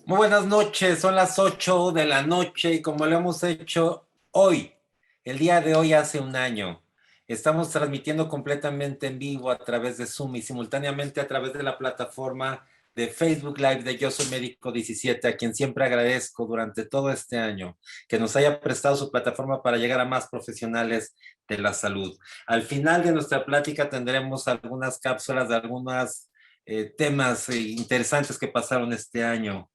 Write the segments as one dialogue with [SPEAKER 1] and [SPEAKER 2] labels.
[SPEAKER 1] Muy buenas noches, son las 8 de la noche y como lo hemos hecho hoy, el día de hoy hace un año, estamos transmitiendo completamente en vivo a través de Zoom y simultáneamente a través de la plataforma de Facebook Live de Yo Soy Médico 17, a quien siempre agradezco durante todo este año que nos haya prestado su plataforma para llegar a más profesionales de la salud. Al final de nuestra plática tendremos algunas cápsulas de algunos temas interesantes que pasaron este año.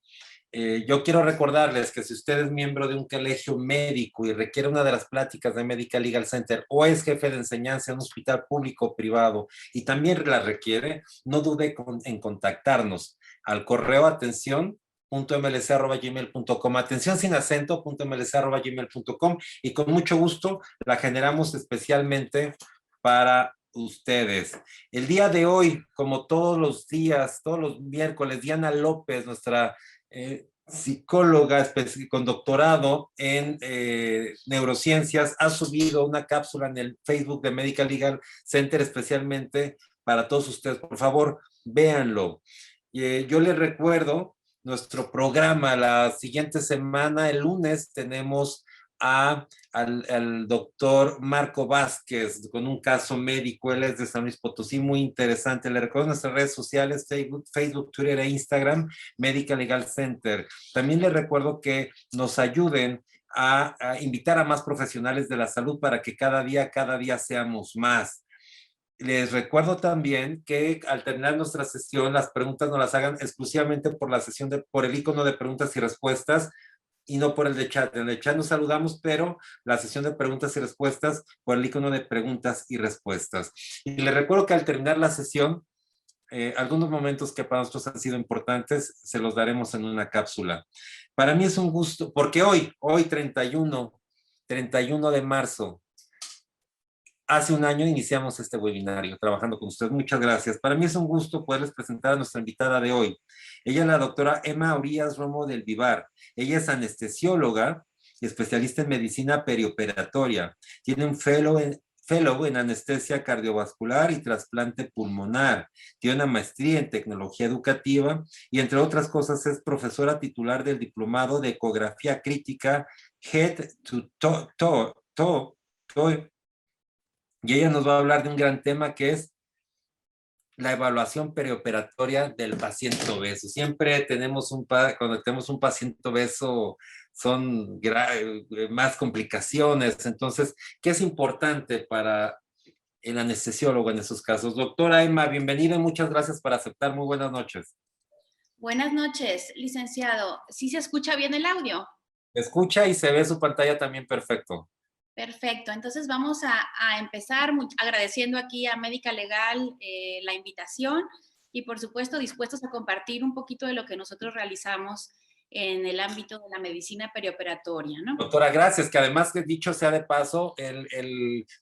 [SPEAKER 1] Yo quiero recordarles que si usted es miembro de un colegio médico y requiere una de las pláticas de Medical Legal Center o es jefe de enseñanza en un hospital público o privado y también la requiere, no dude en contactarnos al correo atención.mlc@gmail.com, atención sin acento, .mlc@gmail.com, y con mucho gusto la generamos especialmente para ustedes. El día de hoy, como todos los días, todos los miércoles, Diana López, nuestra psicóloga con doctorado en neurociencias, ha subido una cápsula en el Facebook de Medical Legal Center especialmente para todos ustedes. Por favor, véanlo. Yo les recuerdo nuestro programa la siguiente semana, el lunes, tenemos al doctor Marco Vázquez con un caso médico. Él es de San Luis Potosí, muy interesante. Le recuerdo nuestras redes sociales, Facebook, Twitter e Instagram, Medical Legal Center. También les recuerdo que nos ayuden a invitar a más profesionales de la salud para que cada día seamos más. Les recuerdo también que al terminar nuestra sesión, las preguntas nos las hagan exclusivamente por la sesión por el icono de preguntas y respuestas y no por el de chat. En el chat nos saludamos, pero la sesión de preguntas y respuestas por el icono de preguntas y respuestas. Y les recuerdo que al terminar la sesión, algunos momentos que para nosotros han sido importantes, se los daremos en una cápsula. Para mí es un gusto, porque hoy 31 de marzo, hace un año iniciamos este webinario trabajando con ustedes. Muchas gracias. Para mí es un gusto poderles presentar a nuestra invitada de hoy. Ella es la doctora Emma Orías Romo del Vivar. Ella es anestesióloga y especialista en medicina perioperatoria. Tiene un fellow en anestesia cardiovascular y trasplante pulmonar. Tiene una maestría en tecnología educativa y, entre otras cosas, es profesora titular del diplomado de ecografía crítica Head to Toe, y ella nos va a hablar de un gran tema que es la evaluación perioperatoria del paciente obeso. Siempre cuando tenemos un paciente obeso son más complicaciones. Entonces, ¿qué es importante para el anestesiólogo en esos casos? Doctora Emma, bienvenida y muchas gracias por aceptar. Muy buenas noches.
[SPEAKER 2] Buenas noches, licenciado. ¿Sí se escucha bien el audio?
[SPEAKER 1] Escucha y se ve su pantalla también perfecto.
[SPEAKER 2] Perfecto. Entonces vamos a empezar agradeciendo aquí a Médica Legal la invitación y, por supuesto, dispuestos a compartir un poquito de lo que nosotros realizamos en el ámbito de la medicina perioperatoria, ¿no?
[SPEAKER 1] Doctora, gracias, que además, que dicho sea de paso,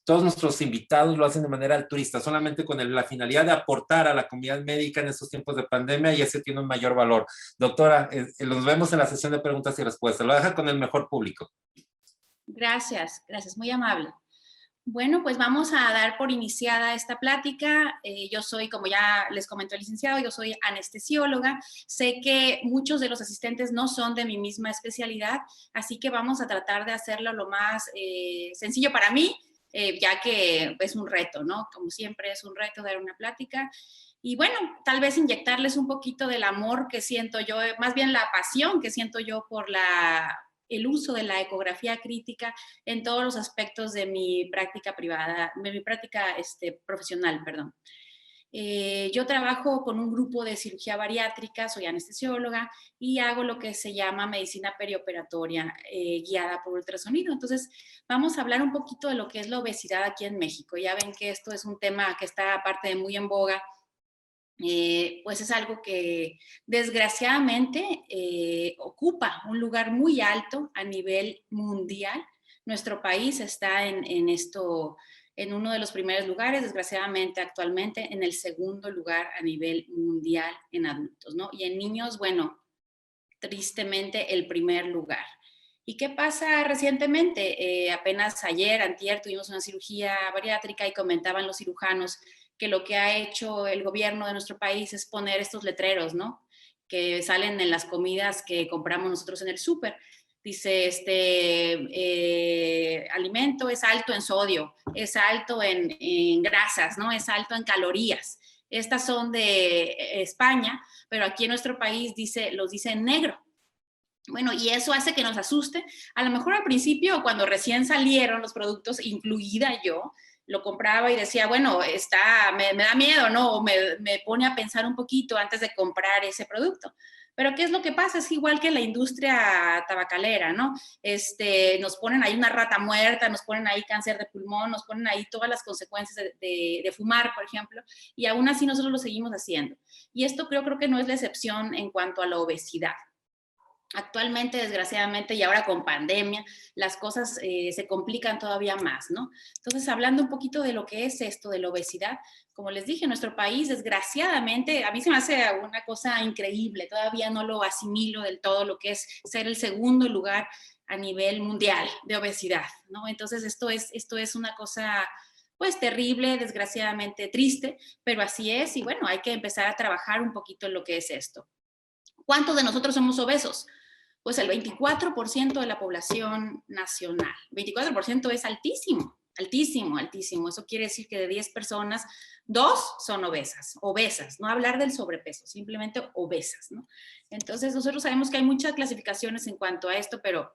[SPEAKER 1] todos nuestros invitados lo hacen de manera altruista, solamente con la finalidad de aportar a la comunidad médica en estos tiempos de pandemia, y ese tiene un mayor valor. Doctora, los vemos en la sesión de preguntas y respuestas. Lo deja con el mejor público.
[SPEAKER 2] Gracias, gracias, muy amable. Bueno, pues vamos a dar por iniciada esta plática. Yo soy, como ya les comentó el licenciado, yo soy anestesióloga. Sé que muchos de los asistentes no son de mi misma especialidad, así que vamos a tratar de hacerlo lo más sencillo para mí, ya que es un reto, ¿no? Como siempre es un reto dar una plática. Y bueno, tal vez inyectarles un poquito del amor que siento yo, más bien la pasión que siento yo por el uso de la ecografía crítica en todos los aspectos de mi práctica privada, de mi práctica profesional, perdón. Yo trabajo con un grupo de cirugía bariátrica, soy anestesióloga y hago lo que se llama medicina perioperatoria guiada por ultrasonido. Entonces, vamos a hablar un poquito de lo que es la obesidad aquí en México. Ya ven que esto es un tema que está aparte de muy en boga, pues es algo que desgraciadamente ocupa un lugar muy alto a nivel mundial. Nuestro país está en uno de los primeros lugares, desgraciadamente actualmente en el segundo lugar a nivel mundial en adultos, ¿no? Y en niños, bueno, tristemente el primer lugar. ¿Y qué pasa recientemente? Apenas ayer, antier, tuvimos una cirugía bariátrica y comentaban los cirujanos que lo que ha hecho el gobierno de nuestro país es poner estos letreros, ¿no? que salen en las comidas que compramos nosotros en el súper. Dice, alimento es alto en sodio, es alto en grasas, ¿no? Es alto en calorías. Estas son de España, pero aquí en nuestro país los dice en negro. Bueno, y eso hace que nos asuste. A lo mejor al principio, cuando recién salieron los productos, incluida yo, lo compraba y decía, bueno, me da miedo, ¿no? O me pone a pensar un poquito antes de comprar ese producto. Pero ¿qué es lo que pasa? Es igual que la industria tabacalera, ¿no? Nos ponen ahí una rata muerta, nos ponen ahí cáncer de pulmón, nos ponen ahí todas las consecuencias de fumar, por ejemplo, y aún así nosotros lo seguimos haciendo. Y esto creo que no es la excepción en cuanto a la obesidad. Actualmente, desgraciadamente, y ahora con pandemia, las cosas se complican todavía más, ¿no? Entonces, hablando un poquito de lo que es esto de la obesidad, como les dije, nuestro país, desgraciadamente, a mí se me hace una cosa increíble, todavía no lo asimilo del todo lo que es ser el segundo lugar a nivel mundial de obesidad, ¿no? Entonces, esto es una cosa, pues, terrible, desgraciadamente triste, pero así es, y bueno, hay que empezar a trabajar un poquito en lo que es esto. ¿Cuántos de nosotros somos obesos? Pues el 24% de la población nacional. 24% es altísimo, altísimo, altísimo. Eso quiere decir que de 10 personas, 2 son obesas. No hablar del sobrepeso, simplemente obesas, ¿no? Entonces, nosotros sabemos que hay muchas clasificaciones en cuanto a esto, pero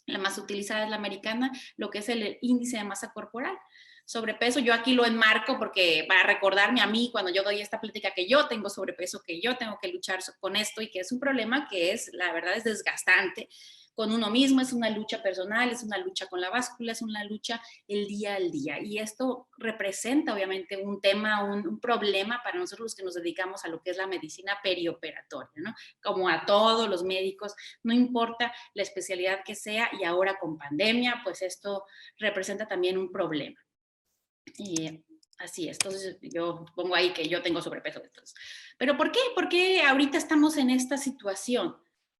[SPEAKER 2] la más utilizada es la americana, lo que es el índice de masa corporal. Sobrepeso, yo aquí lo enmarco porque para recordarme a mí cuando yo doy esta plática que yo tengo sobrepeso, que yo tengo que luchar con esto y que es un problema que la verdad es desgastante con uno mismo, es una lucha personal, es una lucha con la báscula, es una lucha el día al día. Y esto representa obviamente un tema, un problema para nosotros los que nos dedicamos a lo que es la medicina perioperatoria, ¿no? Como a todos los médicos, no importa la especialidad que sea, y ahora con pandemia, pues esto representa también un problema. Así es, entonces yo pongo ahí que yo tengo sobrepeso. Entonces. ¿Pero por qué? ¿Por qué ahorita estamos en esta situación?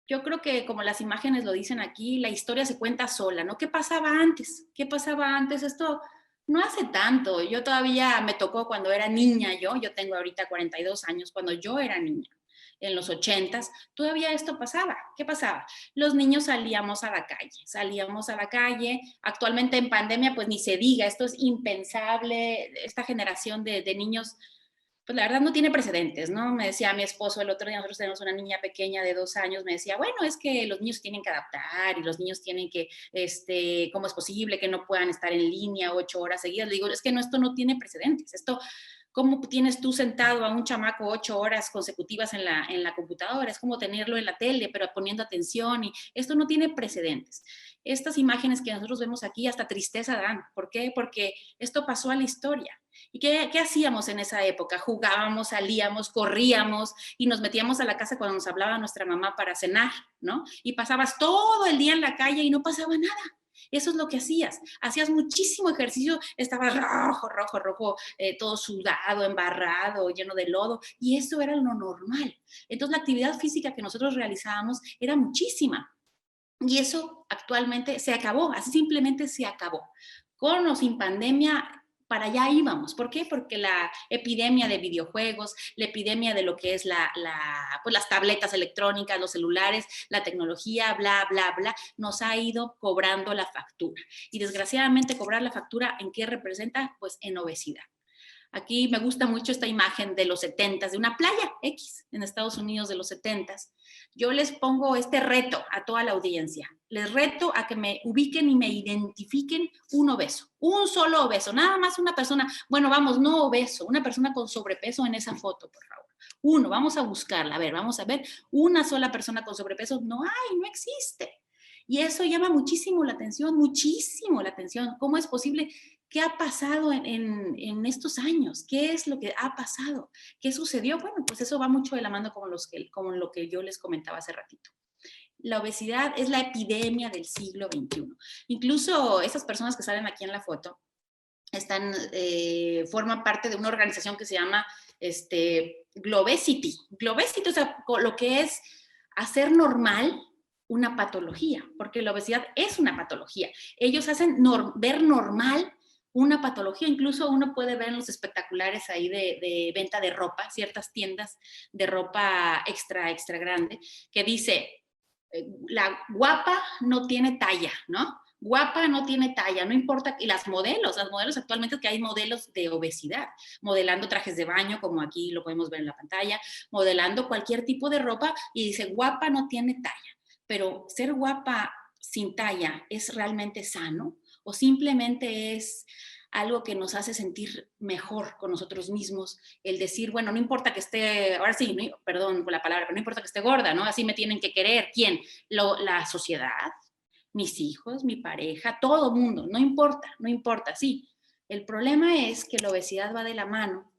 [SPEAKER 2] Yo creo que como las imágenes lo dicen aquí, la historia se cuenta sola, ¿no? ¿Qué pasaba antes? ¿Qué pasaba antes? Esto no hace tanto. Yo todavía me tocó cuando era niña yo tengo ahorita 42 años, cuando yo era niña. En los 80s, todavía esto pasaba. ¿Qué pasaba? Los niños salíamos a la calle. Actualmente en pandemia, pues ni se diga, esto es impensable. Esta generación de niños, pues la verdad no tiene precedentes, ¿no? Me decía mi esposo el otro día, nosotros tenemos una niña pequeña de 2 años, me decía, bueno, es que los niños tienen que adaptar y los niños tienen que, ¿cómo es posible que no puedan estar en línea 8 horas seguidas? Le digo, es que esto no tiene precedentes, esto... ¿Cómo tienes tú sentado a un chamaco 8 horas consecutivas en la computadora? Es como tenerlo en la tele, pero poniendo atención, y esto no tiene precedentes. Estas imágenes que nosotros vemos aquí hasta tristeza dan. ¿Por qué? Porque esto pasó a la historia. ¿Y qué hacíamos en esa época? Jugábamos, salíamos, corríamos y nos metíamos a la casa cuando nos hablaba nuestra mamá para cenar, ¿no? Y pasabas todo el día en la calle y no pasaba nada. Eso es lo que hacías muchísimo ejercicio, estabas rojo, todo sudado, embarrado, lleno de lodo, y eso era lo normal. Entonces la actividad física que nosotros realizábamos era muchísima, y eso actualmente se acabó, así simplemente se acabó. Con o sin pandemia, para allá íbamos. ¿Por qué? Porque la epidemia de videojuegos, la epidemia de lo que es pues las tabletas electrónicas, los celulares, la tecnología, bla, bla, bla, nos ha ido cobrando la factura. Y desgraciadamente cobrar la factura, ¿en qué representa? Pues en obesidad. Aquí me gusta mucho esta imagen de los 70s, de una playa X en Estados Unidos de los 70s. Yo les pongo este reto a toda la audiencia. Les reto a que me ubiquen y me identifiquen un obeso, un solo obeso, nada más una persona, bueno, vamos, no obeso, una persona con sobrepeso en esa foto, por favor. Uno, vamos a buscarla, a ver, vamos a ver, una sola persona con sobrepeso, no hay, no existe. Y eso llama muchísimo la atención, muchísimo la atención. ¿Cómo es posible? ¿Qué ha pasado en estos años? ¿Qué es lo que ha pasado? ¿Qué sucedió? Bueno, pues eso va mucho de la mano con lo que yo les comentaba hace ratito. La obesidad es la epidemia del siglo XXI. Incluso esas personas que salen aquí en la foto forman parte de una organización que se llama Globesity. Globesity, o sea, lo que es hacer normal una patología, porque la obesidad es una patología. Ellos hacen ver normal una patología. Incluso uno puede ver en los espectaculares ahí de venta de ropa, ciertas tiendas de ropa extra grande, que dice, la guapa no tiene talla, ¿no? Guapa no tiene talla, no importa. Y las modelos actualmente, que hay modelos de obesidad, modelando trajes de baño, como aquí lo podemos ver en la pantalla, modelando cualquier tipo de ropa, y dice, guapa no tiene talla. Pero ser guapa sin talla, ¿es realmente sano? ¿O simplemente es algo que nos hace sentir mejor con nosotros mismos? El decir, bueno, no importa que esté, ahora sí, no, perdón por la palabra, pero no importa que esté gorda, ¿no? Así me tienen que querer. ¿Quién? La sociedad, mis hijos, mi pareja, todo mundo, no importa, sí. El problema es que la obesidad va de la mano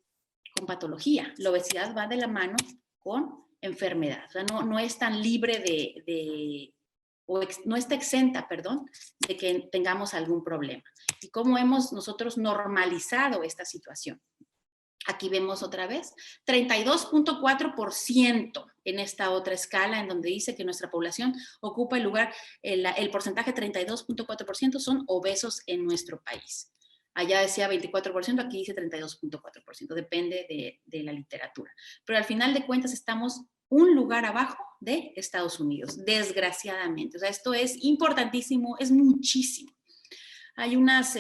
[SPEAKER 2] con patología, la obesidad va de la mano con enfermedad, o sea, no es tan libre no está exenta, perdón, de que tengamos algún problema. Y cómo hemos nosotros normalizado esta situación. Aquí vemos otra vez, 32.4% en esta otra escala, en donde dice que nuestra población ocupa el lugar, el porcentaje 32.4% son obesos en nuestro país. Allá decía 24%, aquí dice 32.4%, depende de la literatura. Pero al final de cuentas estamos un lugar abajo de Estados Unidos, desgraciadamente. O sea, esto es importantísimo, es muchísimo. Hay unas,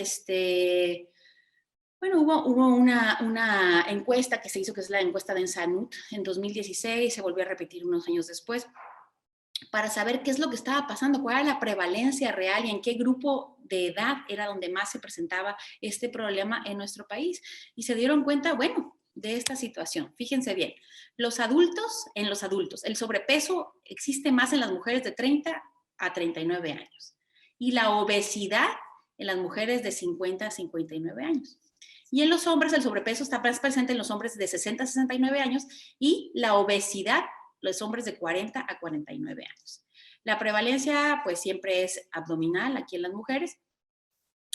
[SPEAKER 2] bueno, hubo una encuesta que se hizo, que es la encuesta de Ensanud, en 2016, se volvió a repetir unos años después, para saber qué es lo que estaba pasando, cuál era la prevalencia real y en qué grupo de edad era donde más se presentaba este problema en nuestro país. Y se dieron cuenta, bueno, de esta situación. Fíjense bien, en los adultos, el sobrepeso existe más en las mujeres de 30 a 39 años y la obesidad en las mujeres de 50 a 59 años. Y en los hombres el sobrepeso está más presente en los hombres de 60 a 69 años y la obesidad, los hombres de 40 a 49 años. La prevalencia pues siempre es abdominal aquí en las mujeres,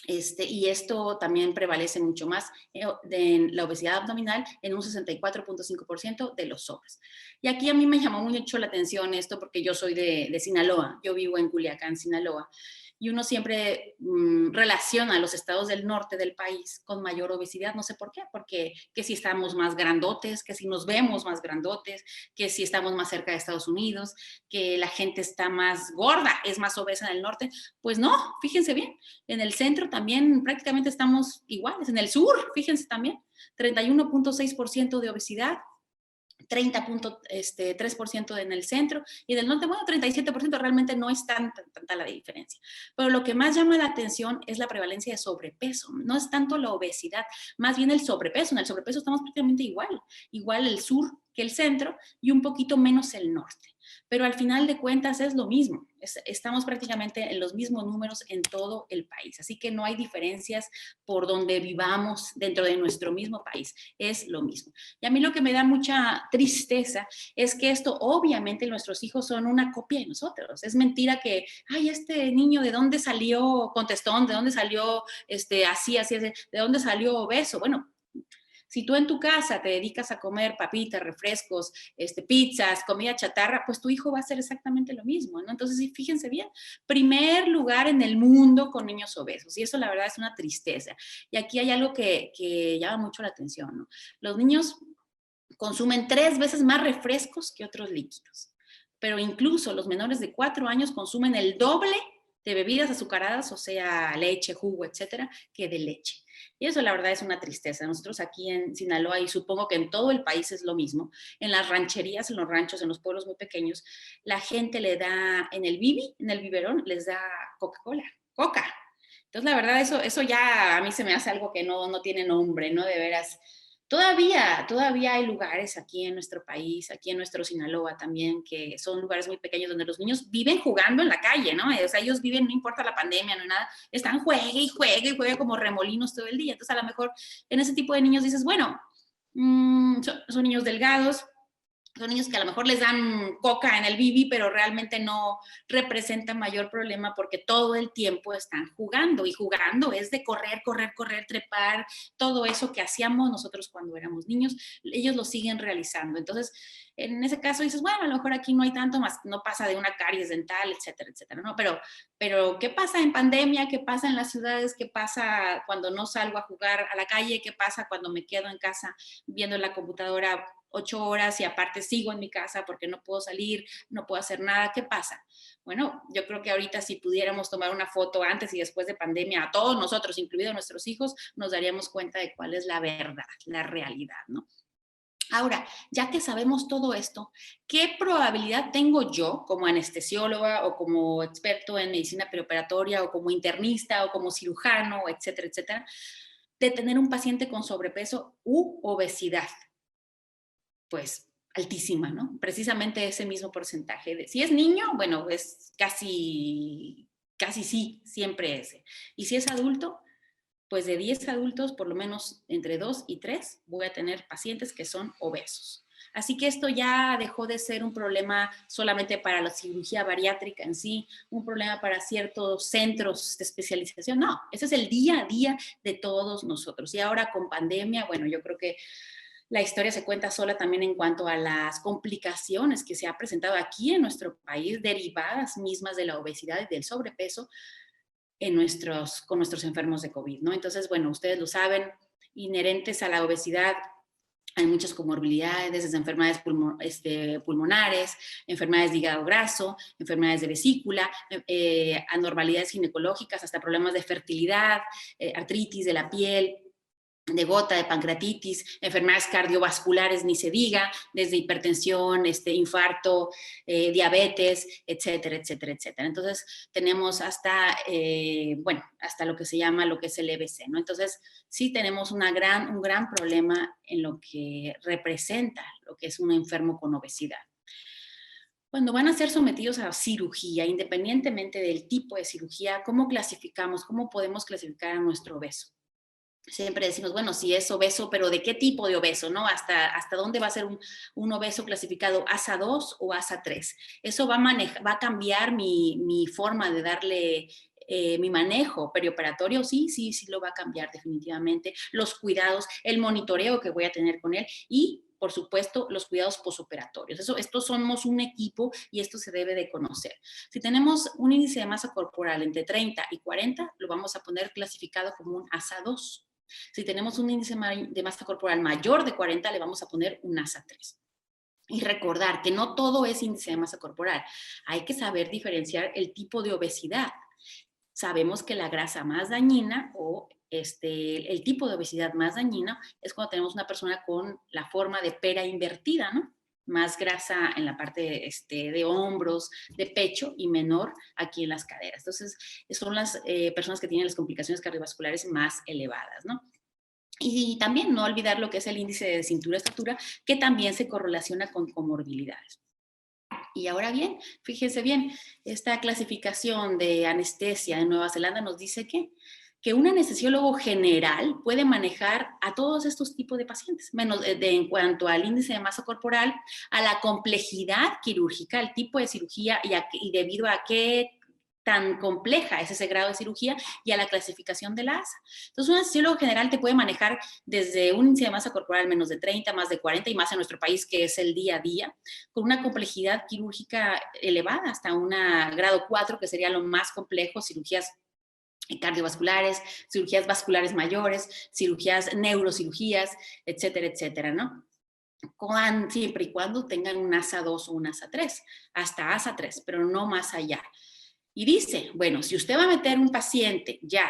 [SPEAKER 2] y esto también prevalece mucho más en la obesidad abdominal en un 64.5% de los hombres. Y aquí a mí me llamó mucho la atención esto porque yo soy de Sinaloa, yo vivo en Culiacán, Sinaloa, y uno siempre relaciona los estados del norte del país con mayor obesidad, no sé por qué, porque que si estamos más grandotes, que si nos vemos más grandotes, que si estamos más cerca de Estados Unidos, que la gente está más gorda, es más obesa en el norte. Pues no, fíjense bien, en el centro también prácticamente estamos iguales, en el sur, fíjense también, 31.6% de obesidad, 30.3% en el centro, y del norte, bueno, 37%, realmente no es tanta la diferencia. Pero lo que más llama la atención es la prevalencia de sobrepeso, no es tanto la obesidad, más bien el sobrepeso. En el sobrepeso estamos prácticamente igual el sur que el centro y un poquito menos el norte. Pero al final de cuentas es lo mismo, estamos prácticamente en los mismos números en todo el país, así que no hay diferencias por donde vivamos dentro de nuestro mismo país, es lo mismo. Y a mí lo que me da mucha tristeza es que esto, obviamente nuestros hijos son una copia de nosotros, es mentira que, ay, este niño, ¿de dónde salió contestón? ¿De dónde salió así, de dónde salió obeso? Bueno, si tú en tu casa te dedicas a comer papitas, refrescos, pizzas, comida chatarra, pues tu hijo va a hacer exactamente lo mismo, ¿no? Entonces, sí, fíjense bien, primer lugar en el mundo con niños obesos, y eso la verdad es una tristeza. Y aquí hay algo que llama mucho la atención, ¿no? Los niños consumen 3 veces más refrescos que otros líquidos, pero incluso los menores de 4 años consumen el doble de bebidas azucaradas, o sea, leche, jugo, etcétera, que de leche. Y eso la verdad es una tristeza. Nosotros aquí en Sinaloa, y supongo que en todo el país es lo mismo, en las rancherías, en los ranchos, en los pueblos muy pequeños, la gente le da, en el biberón, les da Coca-Cola, Coca. Entonces, la verdad, eso ya a mí se me hace algo que no tiene nombre, ¿no? De veras. Todavía hay lugares aquí en nuestro país, aquí en nuestro Sinaloa también, que son lugares muy pequeños donde los niños viven jugando en la calle, ¿no? O sea, ellos viven, no importa la pandemia, no hay nada, están juegue como remolinos todo el día. Entonces, a lo mejor en ese tipo de niños dices, bueno, son niños delgados, Son niños que a lo mejor les dan coca en el bibi, pero realmente no representa mayor problema porque todo el tiempo están jugando. Y jugando es de correr, correr, correr, trepar, todo eso que hacíamos nosotros cuando éramos niños, ellos lo siguen realizando. Entonces, en ese caso dices, bueno, a lo mejor aquí no hay tanto más, no pasa de una caries dental, etcétera, etcétera, ¿no? Pero ¿qué pasa en pandemia? ¿Qué pasa en las ciudades? ¿Qué pasa cuando no salgo a jugar a la calle? ¿Qué pasa cuando me quedo en casa viendo la computadora 8 horas y aparte sigo en mi casa porque no puedo salir, no puedo hacer nada? ¿Qué pasa? Bueno, yo creo que ahorita si pudiéramos tomar una foto antes y después de pandemia a todos nosotros, incluidos nuestros hijos, nos daríamos cuenta de cuál es la verdad, la realidad, ¿no? Ahora, ya que sabemos todo esto, ¿qué probabilidad tengo yo como anestesióloga o como experto en medicina preoperatoria o como internista o como cirujano, etcétera, etcétera, de tener un paciente con sobrepeso u obesidad? Pues altísima, ¿no? Precisamente ese mismo porcentaje. Si es niño, bueno, es casi sí, siempre ese. Y si es adulto, pues de 10 adultos, por lo menos entre 2 y 3, voy a tener pacientes que son obesos. Así que esto ya dejó de ser un problema solamente para la cirugía bariátrica en sí, un problema para ciertos centros de especialización. No, ese es el día a día de todos nosotros. Y ahora con pandemia, bueno, yo creo que la historia se cuenta sola también en cuanto a las complicaciones que se ha presentado aquí en nuestro país, derivadas mismas de la obesidad y del sobrepeso, con nuestros enfermos de COVID, ¿no? Entonces, bueno, ustedes lo saben, inherentes a la obesidad hay muchas comorbilidades, desde enfermedades pulmonares, enfermedades de hígado graso, enfermedades de vesícula, anormalidades ginecológicas, hasta problemas de fertilidad, artritis de la piel, de gota, de pancreatitis, enfermedades cardiovasculares, ni se diga, desde hipertensión, infarto, diabetes, etcétera, etcétera, etcétera. Entonces, tenemos hasta, bueno, hasta lo que se llama, lo que es el EBC, ¿no? Entonces, sí tenemos un gran problema en lo que representa lo que es un enfermo con obesidad. Cuando van a ser sometidos a cirugía, independientemente del tipo de cirugía, ¿cómo clasificamos? ¿Cómo podemos clasificar a nuestro obeso? Siempre decimos, bueno, si es obeso, pero ¿de qué tipo de obeso, no? ¿Hasta dónde va a ser un obeso clasificado ASA 2 o ASA 3? Eso va a cambiar mi forma de darle mi manejo perioperatorio. Sí, sí, sí lo va a cambiar definitivamente. Los cuidados, el monitoreo que voy a tener con él y, por supuesto, los cuidados posoperatorios. Estos somos un equipo y esto se debe de conocer. Si tenemos un índice de masa corporal entre 30 y 40, lo vamos a poner clasificado como un ASA 2. Si tenemos un índice de masa corporal mayor de 40, le vamos a poner un ASA 3. Y recordar que no todo es índice de masa corporal. Hay que saber diferenciar el tipo de obesidad. Sabemos que la grasa más dañina o el tipo de obesidad más dañina es cuando tenemos una persona con la forma de pera invertida, ¿no? Más grasa en la parte de hombros, de pecho y menor aquí en las caderas. Entonces, son las personas que tienen las complicaciones cardiovasculares más elevadas, ¿no? Y también no olvidar lo que es el índice de cintura-estatura, que también se correlaciona con comorbilidades. Y ahora bien, fíjense bien, esta clasificación de anestesia de Nueva Zelanda nos dice que un anestesiólogo general puede manejar a todos estos tipos de pacientes, menos en cuanto al índice de masa corporal, a la complejidad quirúrgica, el tipo de cirugía y debido a qué tan compleja es ese grado de cirugía y a la clasificación de la ASA. Entonces, un anestesiólogo general te puede manejar desde un índice de masa corporal menos de 30, más de 40 y más en nuestro país, que es el día a día, con una complejidad quirúrgica elevada hasta un grado 4, que sería lo más complejo, cirugías cardiovasculares, cirugías vasculares mayores, cirugías, neurocirugías, etcétera, etcétera, ¿no? Siempre y cuando tengan un ASA 2 o un ASA 3, hasta ASA 3, pero no más allá. Y dice, bueno, si usted va a meter un paciente ya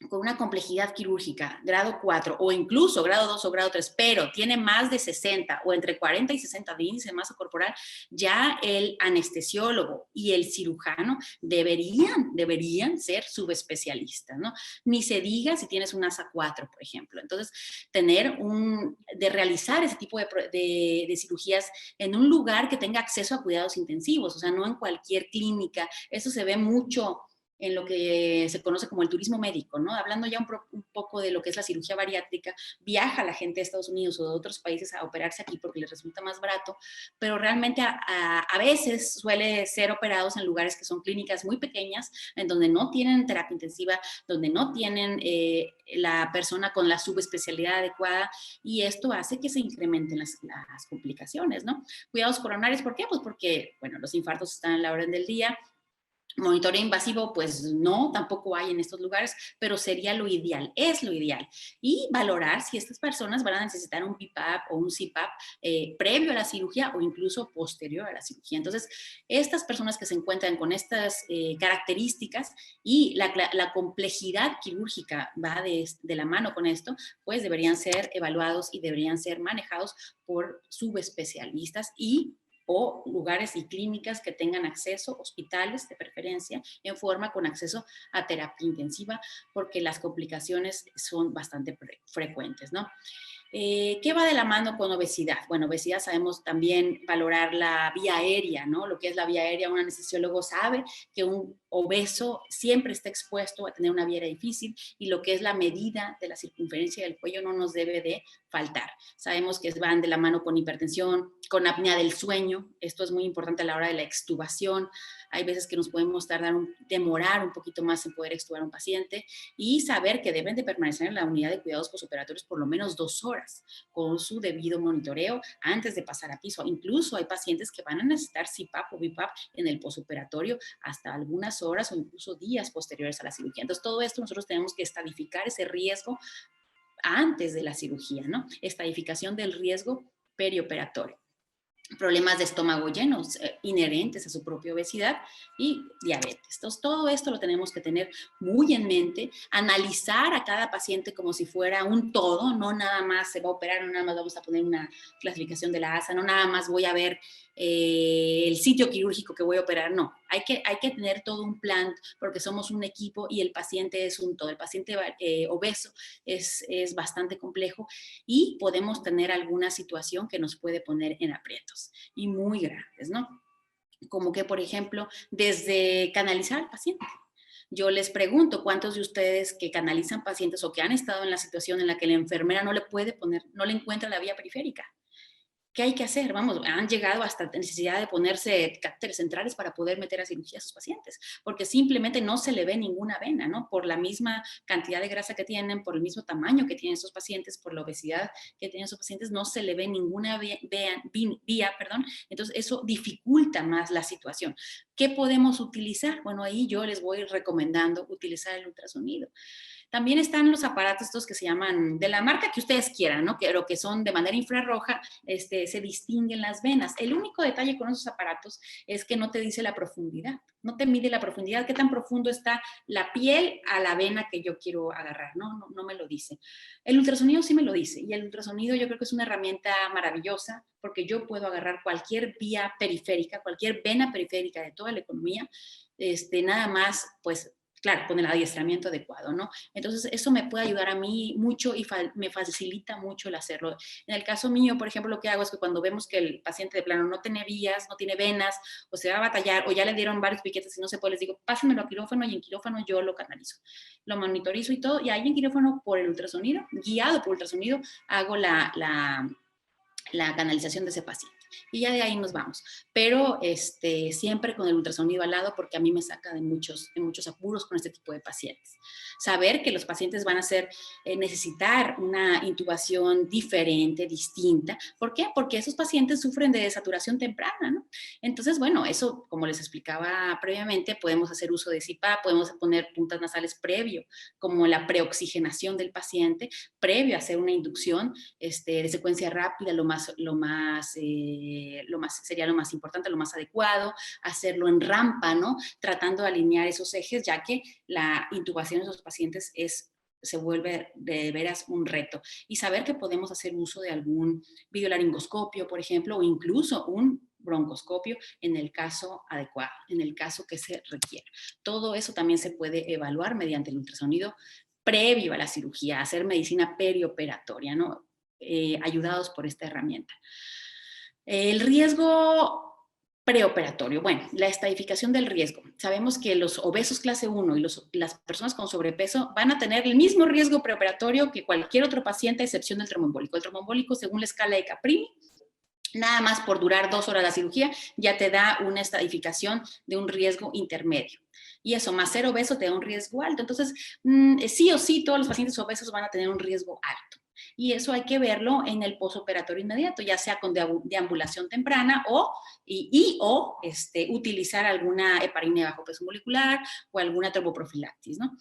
[SPEAKER 2] con una complejidad quirúrgica, grado 4 o incluso grado 2 o grado 3, pero tiene más de 60 o entre 40 y 60 de índice de masa corporal, ya el anestesiólogo y el cirujano deberían ser subespecialistas, ¿no? Ni se diga si tienes un ASA 4, por ejemplo. Entonces, de realizar ese tipo de cirugías en un lugar que tenga acceso a cuidados intensivos, o sea, no en cualquier clínica. Eso se ve mucho en lo que se conoce como el turismo médico, ¿no? Hablando ya un poco de lo que es la cirugía bariátrica, viaja la gente de Estados Unidos o de otros países a operarse aquí porque les resulta más barato, pero realmente a veces suele ser operados en lugares que son clínicas muy pequeñas, en donde no tienen terapia intensiva, donde no tienen la persona con la subespecialidad adecuada, y esto hace que se incrementen las complicaciones, ¿no? Cuidados coronarios, ¿por qué? Pues porque, bueno, los infartos están en la orden del día. Monitoreo invasivo, pues no, tampoco hay en estos lugares, pero sería lo ideal, es lo ideal. Y valorar si estas personas van a necesitar un BiPAP o un CPAP previo a la cirugía o incluso posterior a la cirugía. Entonces, estas personas que se encuentran con estas características y la complejidad quirúrgica va de la mano con esto, pues deberían ser evaluados y deberían ser manejados por subespecialistas o lugares y clínicas que tengan acceso, hospitales de preferencia, en forma con acceso a terapia intensiva, porque las complicaciones son bastante frecuentes, ¿no? ¿Qué va de la mano con obesidad? Bueno, obesidad sabemos también valorar la vía aérea, ¿no? Lo que es la vía aérea, un anestesiólogo sabe que un obeso siempre está expuesto a tener una vía aérea difícil, y lo que es la medida de la circunferencia del cuello no nos debe de faltar. Sabemos que van de la mano con hipertensión, con apnea del sueño. Esto es muy importante a la hora de la extubación. Hay veces que nos podemos demorar un poquito más en poder extubar a un paciente, y saber que deben de permanecer en la unidad de cuidados postoperatorios por lo menos 2 horas con su debido monitoreo antes de pasar a piso. Incluso hay pacientes que van a necesitar CPAP o BiPAP en el postoperatorio hasta algunas horas o incluso días posteriores a la cirugía. Entonces, todo esto nosotros tenemos que estadificar ese riesgo antes de la cirugía, ¿no? Estadificación del riesgo perioperatorio. Problemas de estómago llenos inherentes a su propia obesidad y diabetes. Entonces, todo esto lo tenemos que tener muy en mente, analizar a cada paciente como si fuera un todo, no nada más se va a operar, no nada más vamos a poner una clasificación de la ASA, no nada más voy a ver el sitio quirúrgico que voy a operar, no. Hay que tener todo un plan porque somos un equipo y el paciente es un todo. El paciente obeso es bastante complejo y podemos tener alguna situación que nos puede poner en aprietos y muy grandes, ¿no? Como que, por ejemplo, desde canalizar al paciente. Yo les pregunto, ¿cuántos de ustedes que canalizan pacientes o que han estado en la situación en la que la enfermera no le puede poner, no le encuentra la vía periférica? ¿Qué hay que hacer? Vamos, han llegado hasta la necesidad de ponerse catéteres centrales para poder meter a cirugía a sus pacientes, porque simplemente no se le ve ninguna vena, ¿no? Por la misma cantidad de grasa que tienen, por el mismo tamaño que tienen esos pacientes, por la obesidad que tienen esos pacientes, no se le ve ninguna vía, perdón. Entonces, eso dificulta más la situación. ¿Qué podemos utilizar? Bueno, ahí yo les voy recomendando utilizar el ultrasonido. También están los aparatos estos que se llaman, de la marca que ustedes quieran, ¿no? Pero que son de manera infrarroja, se distinguen las venas. El único detalle con esos aparatos es que no te dice la profundidad, no te mide la profundidad, qué tan profundo está la piel a la vena que yo quiero agarrar, no me lo dice. El ultrasonido sí me lo dice, y el ultrasonido yo creo que es una herramienta maravillosa porque yo puedo agarrar cualquier vía periférica, cualquier vena periférica de toda la economía, nada más, pues, claro, con el adiestramiento adecuado, ¿no? Entonces, eso me puede ayudar a mí mucho y me facilita mucho el hacerlo. En el caso mío, por ejemplo, lo que hago es que cuando vemos que el paciente de plano no tiene vías, no tiene venas, o se va a batallar, o ya le dieron varios piquetes y no se puede, les digo, pásenmelo a quirófano, y en quirófano yo lo canalizo. Lo monitorizo y todo, y ahí en quirófano por el ultrasonido, guiado por ultrasonido, hago la canalización de ese paciente. Y ya de ahí nos vamos. Pero siempre con el ultrasonido al lado, porque a mí me saca de muchos apuros con este tipo de pacientes. Saber que los pacientes van a necesitar una intubación diferente, distinta. ¿Por qué? Porque esos pacientes sufren de desaturación temprana, ¿no? Entonces, bueno, eso, como les explicaba previamente, podemos hacer uso de CPAP, podemos poner puntas nasales previo, como la preoxigenación del paciente, previo a hacer una inducción de secuencia rápida, sería lo más importante, lo más adecuado, hacerlo en rampa, ¿no? Tratando de alinear esos ejes, ya que la intubación de esos pacientes se vuelve de veras un reto. Y saber que podemos hacer uso de algún videolaringoscopio, por ejemplo, o incluso un broncoscopio en el caso adecuado, en el caso que se requiera. Todo eso también se puede evaluar mediante el ultrasonido previo a la cirugía, hacer medicina perioperatoria, ¿no? Ayudados por esta herramienta. El riesgo Preoperatorio. Bueno, la estadificación del riesgo. Sabemos que los obesos clase 1 y las personas con sobrepeso van a tener el mismo riesgo preoperatorio que cualquier otro paciente, a excepción del tromboembólico. El tromboembólico, según la escala de Caprini, nada más por durar 2 horas la cirugía, ya te da una estadificación de un riesgo intermedio. Y eso, más ser obeso, te da un riesgo alto. Entonces, sí o sí, todos los pacientes obesos van a tener un riesgo alto. Y eso hay que verlo en el posoperatorio inmediato, ya sea con deambulación temprana o utilizar alguna heparina de bajo peso molecular o alguna tromboprofilaxis, ¿no?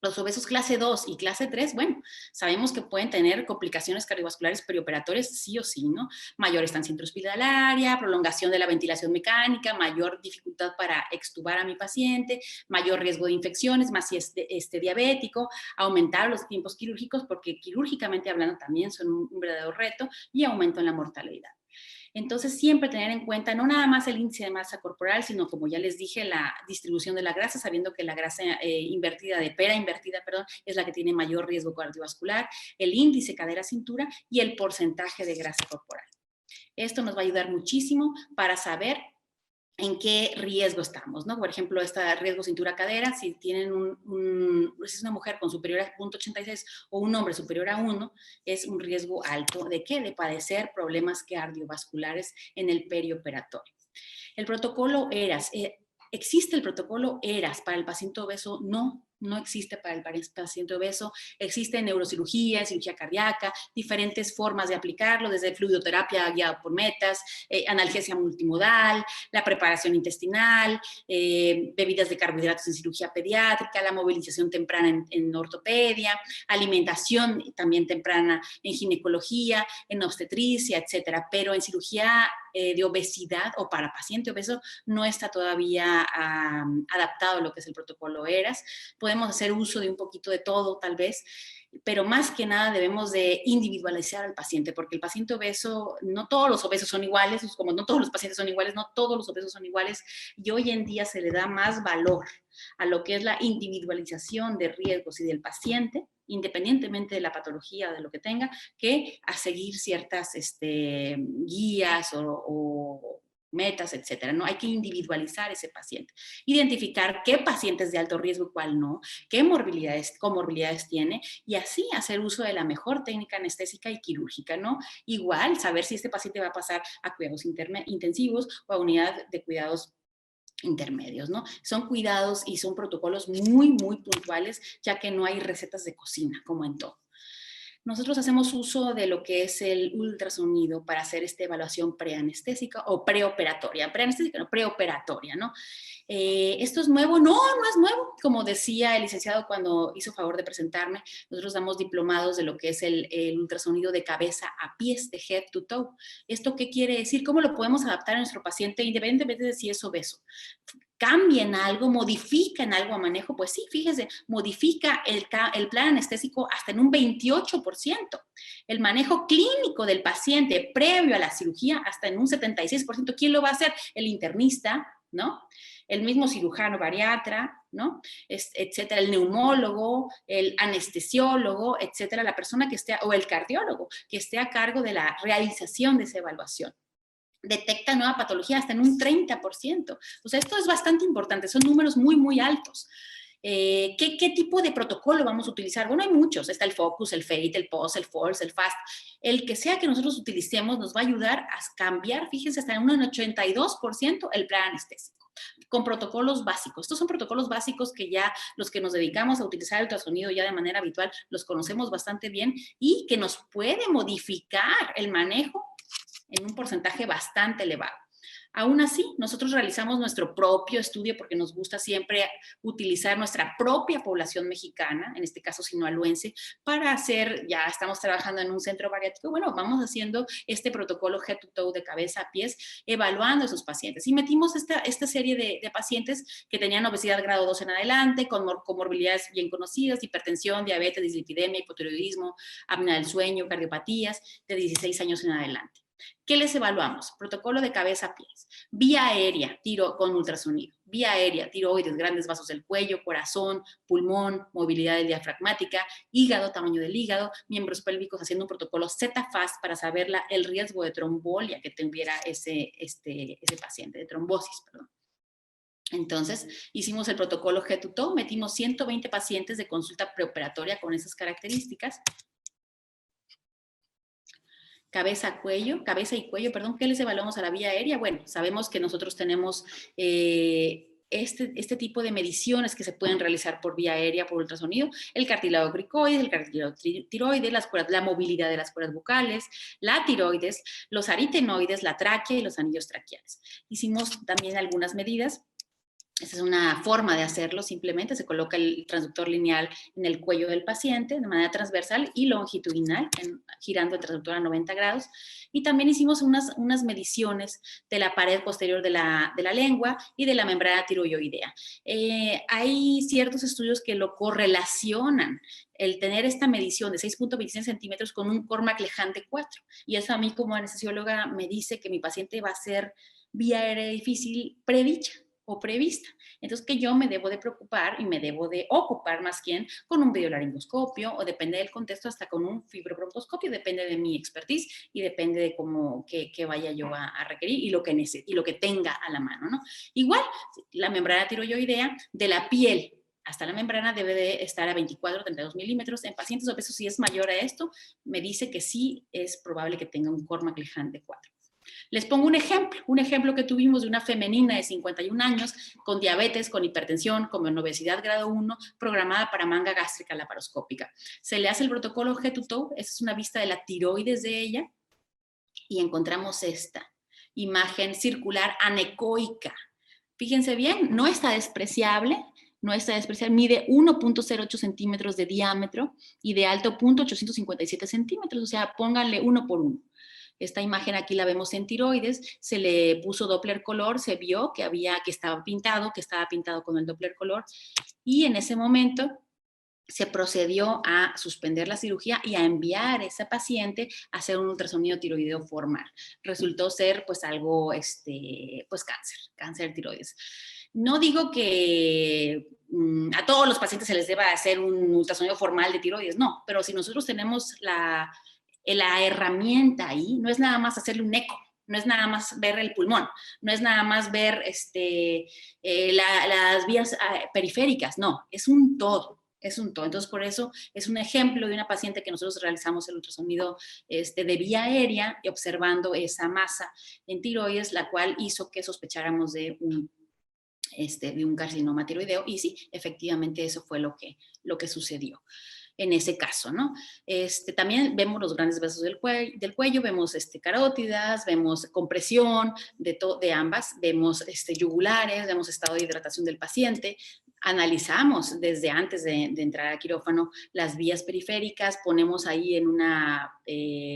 [SPEAKER 2] Los obesos clase 2 y clase 3, bueno, sabemos que pueden tener complicaciones cardiovasculares perioperatorias sí o sí, ¿no? Mayor estancia intrahospitalaria, prolongación de la ventilación mecánica, mayor dificultad para extubar a mi paciente, mayor riesgo de infecciones, más si es diabético, aumentar los tiempos quirúrgicos, porque quirúrgicamente hablando también son un verdadero reto, y aumento en la mortalidad. Entonces, siempre tener en cuenta no nada más el índice de masa corporal, sino, como ya les dije, la distribución de la grasa, sabiendo que la grasa pera invertida, es la que tiene mayor riesgo cardiovascular, el índice cadera-cintura y el porcentaje de grasa corporal. Esto nos va a ayudar muchísimo para saber en qué riesgo estamos, ¿no? Por ejemplo, este riesgo cintura-cadera, si tienen si es una mujer con superior a 0.86 o un hombre superior a 1, es un riesgo alto ¿de qué? De padecer problemas cardiovasculares en el perioperatorio. El protocolo ERAS. ¿Existe el protocolo ERAS para el paciente obeso? No. No existe para el paciente obeso. Existe en neurocirugía, en cirugía cardíaca, diferentes formas de aplicarlo, desde fluidoterapia guiada por metas, analgesia multimodal, la preparación intestinal, bebidas de carbohidratos en cirugía pediátrica, la movilización temprana en ortopedia, alimentación también temprana en ginecología, en obstetricia, etcétera. Pero en cirugía de obesidad o para paciente obeso no está todavía adaptado a lo que es el protocolo ERAS. Podemos hacer uso de un poquito de todo, tal vez, pero más que nada debemos de individualizar al paciente, porque el paciente obeso, no todos los obesos son iguales, como no todos los pacientes son iguales, no todos los obesos son iguales, y hoy en día se le da más valor a lo que es la individualización de riesgos y del paciente, independientemente de la patología o de lo que tenga, que a seguir ciertas guías o metas, etcétera, ¿no? Hay que individualizar ese paciente, identificar qué pacientes de alto riesgo y cuál no, qué comorbilidades tiene, y así hacer uso de la mejor técnica anestésica y quirúrgica, ¿no? Igual, saber si este paciente va a pasar a cuidados intensivos o a unidad de cuidados intermedios, ¿no? Son cuidados y son protocolos muy, muy puntuales, ya que no hay recetas de cocina, como en todo. Nosotros hacemos uso de lo que es el ultrasonido para hacer esta evaluación preanestésica o preoperatoria. Preanestésica, no, preoperatoria, ¿no? ¿Esto es nuevo? No, no es nuevo. Como decía el licenciado cuando hizo favor de presentarme, nosotros damos diplomados de lo que es el ultrasonido de cabeza a pies, de head to toe. ¿Esto qué quiere decir? ¿Cómo lo podemos adaptar a nuestro paciente independientemente de si es obeso? Cambien algo, modifican algo a manejo, pues sí, fíjese, modifica el plan anestésico hasta en un 28%. El manejo clínico del paciente previo a la cirugía hasta en un 76%. ¿Quién lo va a hacer? El internista, ¿no? El mismo cirujano bariatra, ¿no? Etcétera, el neumólogo, el anestesiólogo, etcétera, la persona que esté, o el cardiólogo, que esté a cargo de la realización de esa evaluación. Detecta nueva patología hasta en un 30%. O sea, esto es bastante importante, son números muy, muy altos. ¿Qué tipo de protocolo vamos a utilizar? Bueno, hay muchos. Está el Focus, el FATE, el POS, el FORCE, el FAST. El que sea que nosotros utilicemos nos va a ayudar a cambiar, fíjense, hasta en un 82% el plan anestésico, con protocolos básicos. Estos son protocolos básicos que ya los que nos dedicamos a utilizar el ultrasonido ya de manera habitual los conocemos bastante bien y que nos puede modificar el manejo en un porcentaje bastante elevado. Aún así, nosotros realizamos nuestro propio estudio porque nos gusta siempre utilizar nuestra propia población mexicana, en este caso sinaloense, para hacer, ya estamos trabajando en un centro bariátrico, bueno, vamos haciendo este protocolo head to toe de cabeza a pies, evaluando a esos pacientes. Y metimos esta serie de pacientes que tenían obesidad grado 2 en adelante, con comorbilidades bien conocidas, hipertensión, diabetes, dislipidemia, hipotiroidismo, apnea del sueño, cardiopatías, de 16 años en adelante. ¿Qué les evaluamos? Protocolo de cabeza a pies, vía aérea, tiro con ultrasonido, vía aérea, tiroides, grandes vasos del cuello, corazón, pulmón, movilidad diafragmática, hígado, tamaño del hígado, miembros pélvicos, haciendo un protocolo Z-FAST para saber el riesgo de trombolia que tuviera ese paciente, de trombosis, perdón. Entonces, hicimos el protocolo Head-to-Toe, metimos 120 pacientes de consulta preoperatoria con esas características. Cabeza y cuello, perdón, ¿qué les evaluamos a la vía aérea? Bueno, sabemos que nosotros tenemos este tipo de mediciones que se pueden realizar por vía aérea, por ultrasonido, el cartílago cricoides, el cartílago tiroides, la movilidad de las cuerdas bucales, la tiroides, los aritenoides, la tráquea y los anillos traqueales. Hicimos también algunas medidas. Esa es una forma de hacerlo, simplemente se coloca el transductor lineal en el cuello del paciente de manera transversal y longitudinal, girando el transductor a 90 grados. Y también hicimos unas mediciones de la pared posterior de la lengua y de la membrana tiroidoidea. Hay ciertos estudios que lo correlacionan, el tener esta medición de 6.26 centímetros con un Cormac Lejante 4. Y eso a mí como anestesióloga me dice que mi paciente va a ser vía aérea difícil predicha o prevista. Entonces, que yo me debo de preocupar y me debo de ocupar más bien con un videolaringoscopio o depende del contexto hasta con un fibrobroncoscopio, depende de mi expertise y depende de cómo que vaya yo a requerir y lo que tenga a la mano, ¿no? Igual, la membrana tiroidoidea de la piel hasta la membrana debe de estar a 24 o 32 milímetros. En pacientes obesos, si es mayor a esto, me dice que sí es probable que tenga un Cormac Lejante 4. Les pongo un ejemplo que tuvimos de una femenina de 51 años con diabetes, con hipertensión, con obesidad grado 1, programada para manga gástrica laparoscópica. Se le hace el protocolo Head-to-Toe, esa es una vista de la tiroides de ella, y encontramos esta imagen circular anecoica. Fíjense bien, no está despreciable, mide 1.08 centímetros de diámetro y de alto 0.857 centímetros, o sea, pónganle 1 por 1. Esta imagen aquí la vemos en tiroides, se le puso Doppler color, se vio que estaba pintado con el Doppler color, y en ese momento se procedió a suspender la cirugía y a enviar a esa paciente a hacer un ultrasonido tiroideo formal. Resultó ser pues algo, pues cáncer de tiroides. No digo que a todos los pacientes se les deba hacer un ultrasonido formal de tiroides, no, pero si nosotros tenemos la herramienta ahí, no es nada más hacerle un eco, no es nada más ver el pulmón, no es nada más ver las vías periféricas, no, es un todo. Entonces, por eso es un ejemplo de una paciente que nosotros realizamos el ultrasonido de vía aérea y observando esa masa en tiroides, la cual hizo que sospecháramos de un carcinoma tiroideo, y sí, efectivamente eso fue lo que sucedió en ese caso, ¿no? También vemos los grandes vasos del cuello, vemos carótidas, vemos compresión de ambas, vemos yugulares, vemos estado de hidratación del paciente, analizamos desde antes de entrar al quirófano las vías periféricas, ponemos ahí en una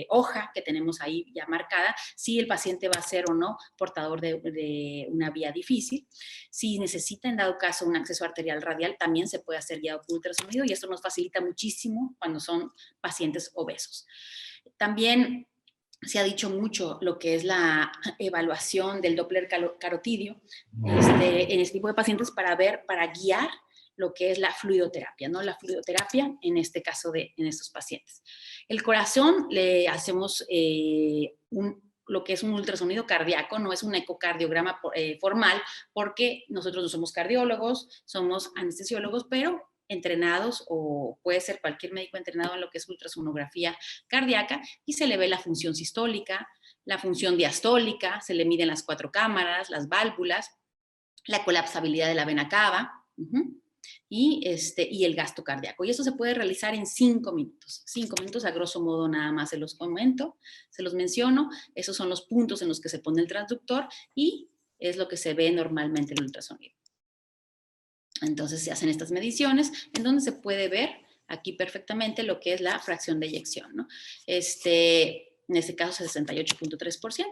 [SPEAKER 2] hoja que tenemos ahí ya marcada si el paciente va a ser o no portador de una vía difícil. Si necesita en dado caso un acceso arterial radial, también se puede hacer guiado por ultrasonido y esto nos facilita muchísimo cuando son pacientes obesos. También se ha dicho mucho lo que es la evaluación del Doppler carotidio en este tipo de pacientes para guiar lo que es la fluidoterapia, ¿no? La fluidoterapia en este caso en estos pacientes. El corazón le hacemos lo que es un ultrasonido cardíaco, no es un ecocardiograma formal, porque nosotros no somos cardiólogos, somos anestesiólogos, pero entrenados, o puede ser cualquier médico entrenado en lo que es ultrasonografía cardíaca, y se le ve la función sistólica, la función diastólica, se le miden las 4 cámaras, las válvulas, la colapsabilidad de la vena cava, y el gasto cardíaco. Y eso se puede realizar en 5 minutos. 5 minutos a grosso modo nada más se los comento, se los menciono. Esos son los puntos en los que se pone el transductor y es lo que se ve normalmente en el ultrasonido. Entonces se hacen estas mediciones en donde se puede ver aquí perfectamente lo que es la fracción de eyección, ¿no? En este caso 68.3%.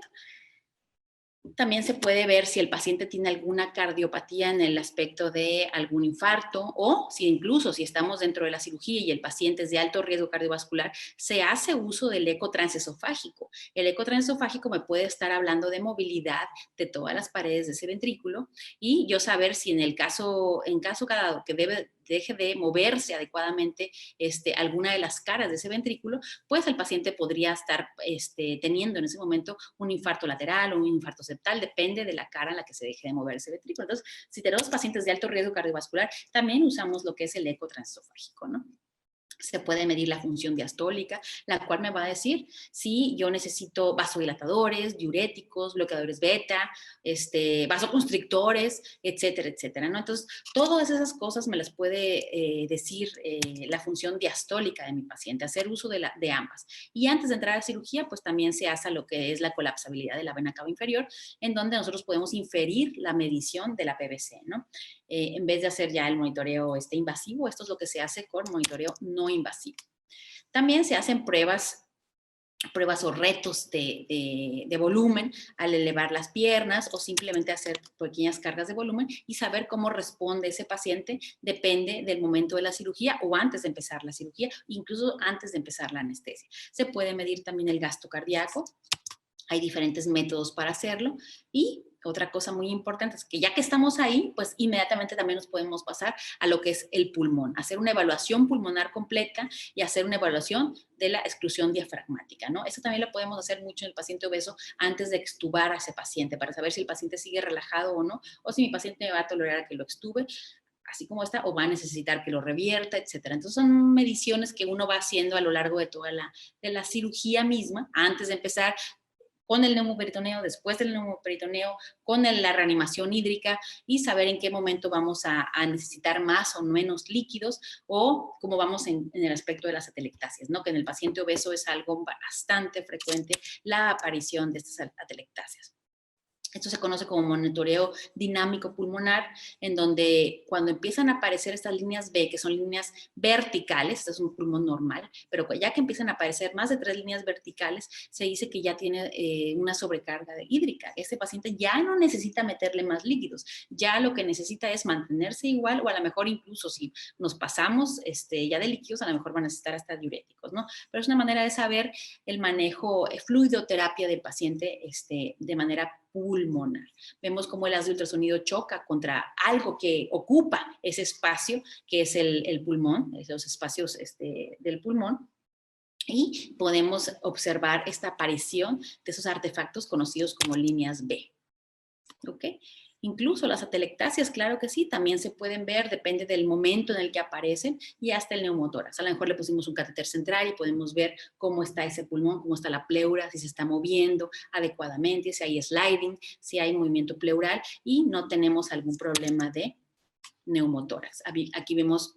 [SPEAKER 2] También se puede ver si el paciente tiene alguna cardiopatía en el aspecto de algún infarto o si incluso si estamos dentro de la cirugía y el paciente es de alto riesgo cardiovascular, se hace uso del eco transesofágico. El eco transesofágico me puede estar hablando de movilidad de todas las paredes de ese ventrículo y yo saber si en caso dado que deje de moverse adecuadamente alguna de las caras de ese ventrículo, pues el paciente podría estar teniendo en ese momento un infarto lateral o un infarto septal, depende de la cara en la que se deje de mover ese ventrículo. Entonces, si tenemos pacientes de alto riesgo cardiovascular, también usamos lo que es el eco transesofágico, ¿no? Se puede medir la función diastólica, la cual me va a decir si yo necesito vasodilatadores, diuréticos, bloqueadores beta, vasoconstrictores, etcétera, etcétera, ¿no? Entonces, todas esas cosas me las puede decir la función diastólica de mi paciente, hacer uso de ambas. Y antes de entrar a la cirugía, pues también se hace lo que es la colapsabilidad de la vena cava inferior, en donde nosotros podemos inferir la medición de la PVC, ¿no? En vez de hacer ya el monitoreo invasivo, esto es lo que se hace con monitoreo no invasivo. También se hacen pruebas o retos de volumen al elevar las piernas o simplemente hacer pequeñas cargas de volumen y saber cómo responde ese paciente depende del momento de la cirugía o antes de empezar la cirugía, incluso antes de empezar la anestesia. Se puede medir también el gasto cardíaco. Hay diferentes métodos para hacerlo y otra cosa muy importante es que ya que estamos ahí, pues inmediatamente también nos podemos pasar a lo que es el pulmón, hacer una evaluación pulmonar completa y hacer una evaluación de la exclusión diafragmática, ¿no? Eso también lo podemos hacer mucho en el paciente obeso antes de extubar a ese paciente para saber si el paciente sigue relajado o no, o si mi paciente me va a tolerar a que lo extube, así como está, o va a necesitar que lo revierta, etcétera. Entonces son mediciones que uno va haciendo a lo largo de toda la cirugía misma, antes de empezar con el neumoperitoneo, después del neumoperitoneo, con la reanimación hídrica y saber en qué momento vamos a necesitar más o menos líquidos o cómo vamos en el aspecto de las atelectasias, ¿no? Que en el paciente obeso es algo bastante frecuente la aparición de estas atelectasias. Esto se conoce como monitoreo dinámico pulmonar, en donde cuando empiezan a aparecer estas líneas B, que son líneas verticales, este es un pulmón normal, pero ya que empiezan a aparecer más de 3 líneas verticales, se dice que ya tiene una sobrecarga hídrica. Este paciente ya no necesita meterle más líquidos, ya lo que necesita es mantenerse igual o a lo mejor incluso si nos pasamos ya de líquidos, a lo mejor van a necesitar hasta diuréticos, ¿no? Pero es una manera de saber el manejo, fluidoterapia del paciente de manera pulmonar. Vemos cómo el haz de ultrasonido choca contra algo que ocupa ese espacio, que es el pulmón, los espacios del pulmón, y podemos observar esta aparición de esos artefactos conocidos como líneas B. ¿Ok? Incluso las atelectasias, claro que sí, también se pueden ver, depende del momento en el que aparecen y hasta el neumotórax. A lo mejor le pusimos un catéter central y podemos ver cómo está ese pulmón, cómo está la pleura, si se está moviendo adecuadamente, si hay sliding, si hay movimiento pleural y no tenemos algún problema de neumotórax. Aquí vemos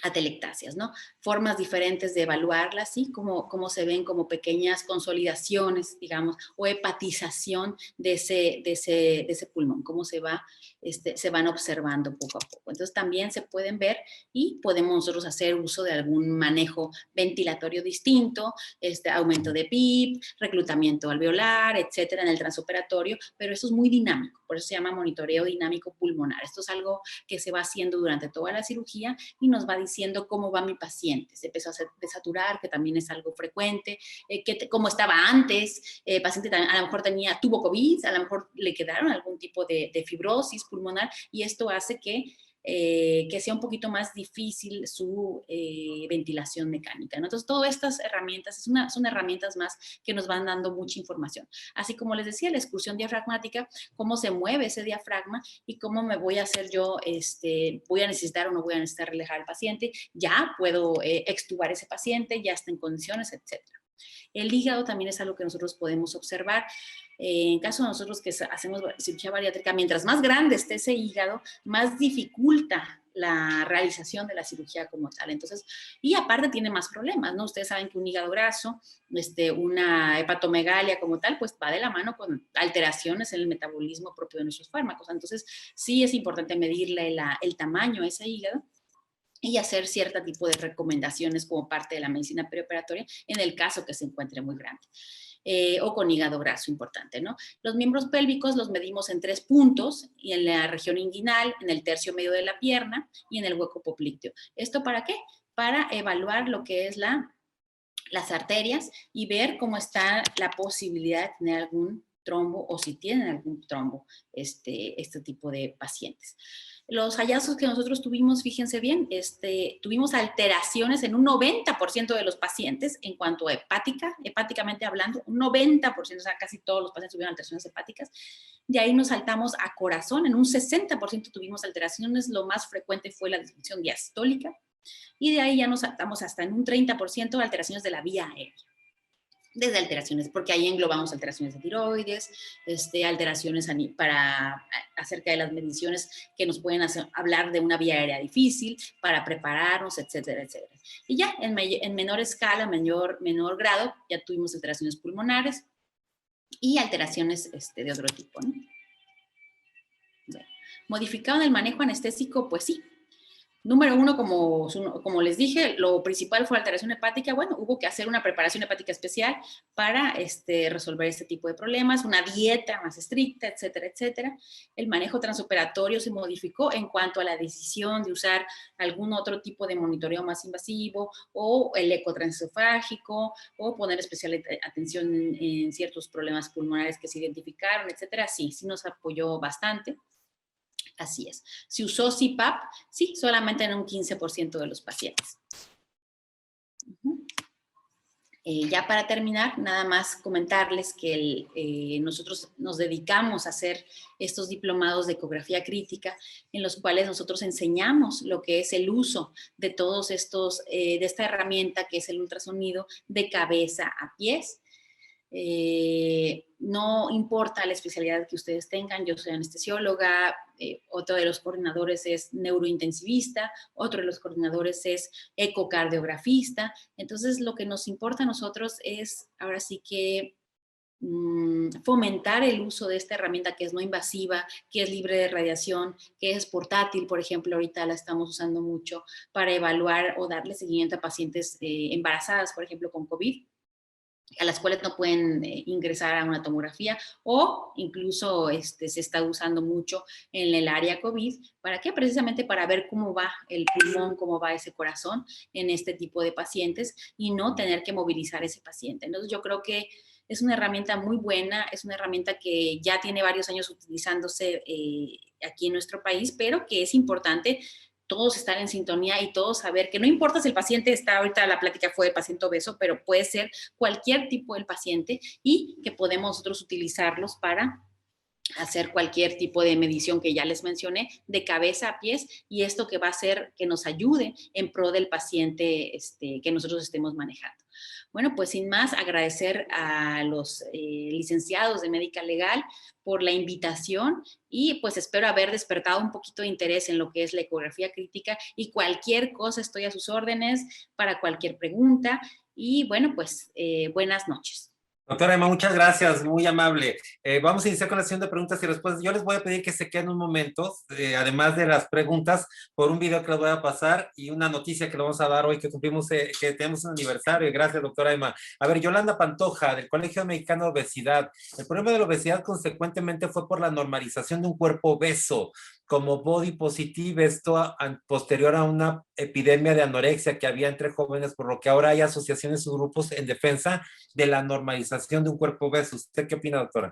[SPEAKER 2] atelectasias, ¿no? Formas diferentes de evaluarlas, ¿sí? Como se ven como pequeñas consolidaciones, digamos, o hepatización de ese pulmón, cómo se van observando poco a poco. Entonces también se pueden ver y podemos nosotros hacer uso de algún manejo ventilatorio distinto, aumento de PIP, reclutamiento alveolar, etcétera, en el transoperatorio, pero eso es muy dinámico, por eso se llama monitoreo dinámico pulmonar. Esto es algo que se va haciendo durante toda la cirugía y nos va diciendo cómo va mi paciente. Se empezó a desaturar, que también es algo frecuente, cómo estaba antes, el paciente también, a lo mejor tuvo COVID, a lo mejor le quedaron algún tipo de fibrosis pulmonar y esto hace que sea un poquito más difícil su ventilación mecánica, ¿no? Entonces, todas estas herramientas son herramientas más que nos van dando mucha información. Así como les decía, la excursión diafragmática, cómo se mueve ese diafragma y cómo me voy a hacer yo, voy a necesitar o no voy a necesitar relajar al paciente, ya puedo extubar ese paciente, ya está en condiciones, etcétera. El hígado también es algo que nosotros podemos observar. En caso de nosotros que hacemos cirugía bariátrica, mientras más grande esté ese hígado, más dificulta la realización de la cirugía como tal. Entonces, y aparte tiene más problemas, ¿no? Ustedes saben que un hígado graso, una hepatomegalia como tal, pues va de la mano con alteraciones en el metabolismo propio de nuestros fármacos. Entonces, sí es importante medirle el tamaño a ese hígado y hacer cierto tipo de recomendaciones como parte de la medicina perioperatoria en el caso que se encuentre muy grande. o con hígado graso importante, ¿no? Los miembros pélvicos los medimos en 3 puntos, y en la región inguinal, en el tercio medio de la pierna y en el hueco popliteo. ¿Esto para qué? Para evaluar lo que es las arterias y ver cómo está la posibilidad de tener algún trombo o si tienen algún trombo este tipo de pacientes. Los hallazgos que nosotros tuvimos, fíjense bien, tuvimos alteraciones en un 90% de los pacientes en cuanto a hepáticamente hablando, un 90%, o sea, casi todos los pacientes tuvieron alteraciones hepáticas. De ahí nos saltamos a corazón, en un 60% tuvimos alteraciones, lo más frecuente fue la disfunción diastólica, y de ahí ya nos saltamos hasta en un 30% de alteraciones de la vía aérea. Desde alteraciones, porque ahí englobamos alteraciones de tiroides, alteraciones acerca de las mediciones que nos pueden hablar de una vía aérea difícil, para prepararnos, etcétera, etcétera. Y ya en menor escala, menor grado, ya tuvimos alteraciones pulmonares y alteraciones de otro tipo, ¿no? Bueno, modificado en el manejo anestésico, pues sí. Número 1, como les dije, lo principal fue alteración hepática. Bueno, hubo que hacer una preparación hepática especial para resolver este tipo de problemas, una dieta más estricta, etcétera, etcétera. El manejo transoperatorio se modificó en cuanto a la decisión de usar algún otro tipo de monitoreo más invasivo, o el eco transesofágico, o poner especial atención en ciertos problemas pulmonares que se identificaron, etcétera. Sí nos apoyó bastante. Así es. ¿Se usó CPAP? Sí, solamente en un 15% de los pacientes. Ya para terminar, nada más comentarles que nosotros nos dedicamos a hacer estos diplomados de ecografía crítica, en los cuales nosotros enseñamos lo que es el uso de todos estos, de esta herramienta que es el ultrasonido de cabeza a pies. No importa la especialidad que ustedes tengan, yo soy anestesióloga, otro de los coordinadores es neurointensivista, otro de los coordinadores es ecocardiografista. Entonces, lo que nos importa a nosotros es, ahora sí que, fomentar el uso de esta herramienta que es no invasiva, que es libre de radiación, que es portátil. Por ejemplo, ahorita la estamos usando mucho para evaluar o darle seguimiento a pacientes embarazadas, por ejemplo, con COVID, a las cuales no pueden ingresar a una tomografía, o incluso se está usando mucho en el área COVID. ¿Para qué? Precisamente para ver cómo va el pulmón, cómo va ese corazón en este tipo de pacientes, y no tener que movilizar a ese paciente. Entonces, yo creo que es una herramienta muy buena, es una herramienta que ya tiene varios años utilizándose aquí en nuestro país, pero que es importante todos estar en sintonía y todos saber que no importa si el paciente está, ahorita la plática fue de paciente obeso, pero puede ser cualquier tipo del paciente, y que podemos nosotros utilizarlos para hacer cualquier tipo de medición que ya les mencioné, de cabeza a pies, y esto que va a hacer que nos ayude en pro del paciente que nosotros estemos manejando. Bueno, pues sin más, agradecer a los licenciados de Médica Legal por la invitación, y pues espero haber despertado un poquito de interés en lo que es la ecografía crítica, y cualquier cosa estoy a sus órdenes para cualquier pregunta. Y bueno, pues buenas noches.
[SPEAKER 1] Doctora Emma, muchas gracias, muy amable. Vamos a iniciar con la sesión de preguntas y respuestas. Yo les voy a pedir que se queden un momento, además de las preguntas, por un video que les voy a pasar y una noticia que le vamos a dar hoy, que cumplimos, que tenemos un aniversario. Gracias, doctora Emma. A ver, Yolanda Pantoja, del Colegio Mexicano de Obesidad. El problema de la obesidad consecuentemente fue por la normalización de un cuerpo obeso, como body positive, esto posterior a una epidemia de anorexia que había entre jóvenes, por lo que ahora hay asociaciones o grupos en defensa de la normalización de un cuerpo obeso. ¿Usted qué opina, doctora?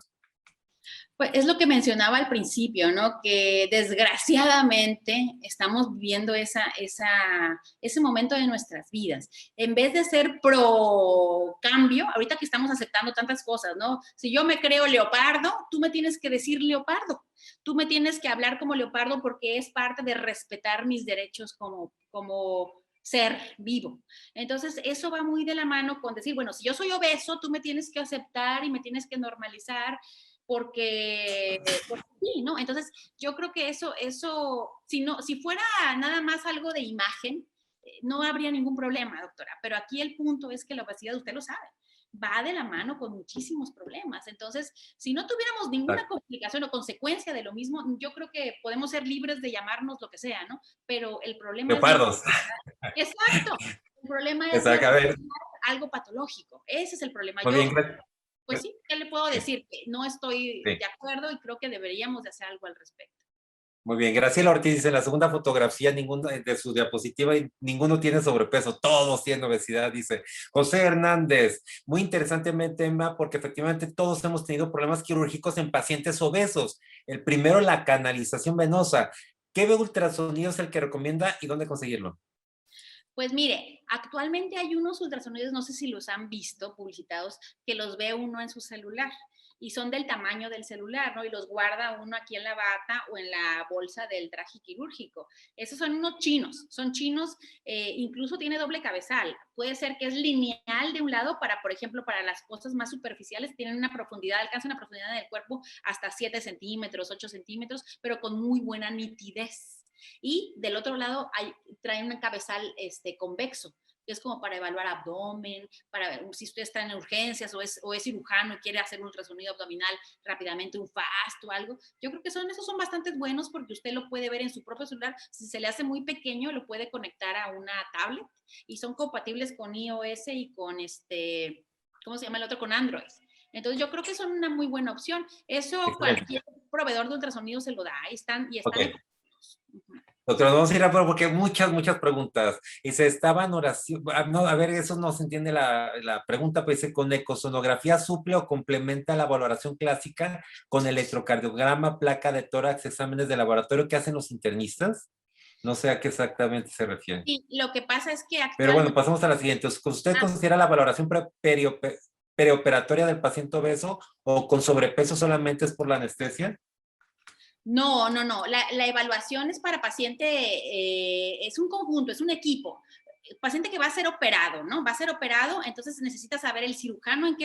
[SPEAKER 2] Pues es lo que mencionaba al principio, ¿no? Que desgraciadamente estamos viviendo ese momento de nuestras vidas. En vez de ser pro cambio, ahorita que estamos aceptando tantas cosas, ¿no? Si yo me creo leopardo, tú me tienes que decir leopardo. Tú me tienes que hablar como leopardo, porque es parte de respetar mis derechos como ser vivo. Entonces, eso va muy de la mano con decir, bueno, si yo soy obeso, tú me tienes que aceptar y me tienes que normalizar, porque sí, ¿no? Entonces, yo creo que eso si fuera nada más algo de imagen, no habría ningún problema, doctora. Pero aquí el punto es que la obesidad, usted lo sabe, va de la mano con muchísimos problemas. Entonces, si no tuviéramos ninguna complicación o consecuencia de lo mismo, yo creo que podemos ser libres de llamarnos lo que sea, ¿no? Pero el problema
[SPEAKER 1] Leopardos.
[SPEAKER 2] es... Exacto. El problema es
[SPEAKER 1] Exacto, a ver.
[SPEAKER 2] algo patológico. Ese es el problema.
[SPEAKER 1] Muy bien,
[SPEAKER 2] Pues sí, ¿qué le puedo
[SPEAKER 1] Sí,
[SPEAKER 2] decir? Que no estoy
[SPEAKER 1] sí.
[SPEAKER 2] de acuerdo y creo que deberíamos de hacer algo al respecto.
[SPEAKER 1] Muy bien, Graciela Ortiz dice, en la segunda fotografía ninguno de su diapositiva y ninguno tiene sobrepeso, todos tienen obesidad, dice José Hernández. Muy interesantemente, Emma, porque efectivamente todos hemos tenido problemas quirúrgicos en pacientes obesos. El primero, la canalización venosa. ¿Qué ultrasonido es el que recomienda y dónde conseguirlo?
[SPEAKER 2] Pues mire, actualmente hay unos ultrasonidos, no sé si los han visto publicitados, que los ve uno en su celular y son del tamaño del celular, ¿no? Y los guarda uno aquí en la bata o en la bolsa del traje quirúrgico. Esos son unos chinos, son chinos, incluso tiene doble cabezal. Puede ser que es lineal de un lado para, por ejemplo, para las cosas más superficiales, tienen una profundidad, alcanza una profundidad en el cuerpo hasta 7 centímetros, 8 centímetros, pero con muy buena nitidez. Y del otro lado trae un cabezal convexo, que es como para evaluar abdomen, para ver si usted está en urgencias o es cirujano y quiere hacer un ultrasonido abdominal rápidamente, un FAST o algo. Yo creo que esos son bastante buenos porque usted lo puede ver en su propio celular. Si se le hace muy pequeño, lo puede conectar a una tablet y son compatibles con iOS y con ¿cómo se llama el otro? Con Android. Entonces yo creo que son una muy buena opción. Eso
[SPEAKER 1] Excelente.
[SPEAKER 2] cualquier proveedor de ultrasonido se lo da y están
[SPEAKER 1] Ok.
[SPEAKER 2] económicos.
[SPEAKER 1] Doctor, vamos a ir a porque muchas preguntas. Y se estaba en oración. No, a ver, eso no se entiende la pregunta, pues dice, ¿con ecosonografía suple o complementa la valoración clásica con electrocardiograma, placa de tórax, exámenes de laboratorio que hacen los internistas? No sé a qué exactamente se refiere.
[SPEAKER 2] Y lo que pasa es que
[SPEAKER 1] Pero bueno,
[SPEAKER 2] actualmente,
[SPEAKER 1] pasamos a la siguiente. ¿Usted considera la valoración perioperatoria del paciente obeso o con sobrepeso solamente es por la anestesia?
[SPEAKER 2] no, la evaluación es para paciente, es un conjunto, es un equipo. Paciente que va a ser operado, ¿no? Va a ser operado, entonces necesita saber el cirujano en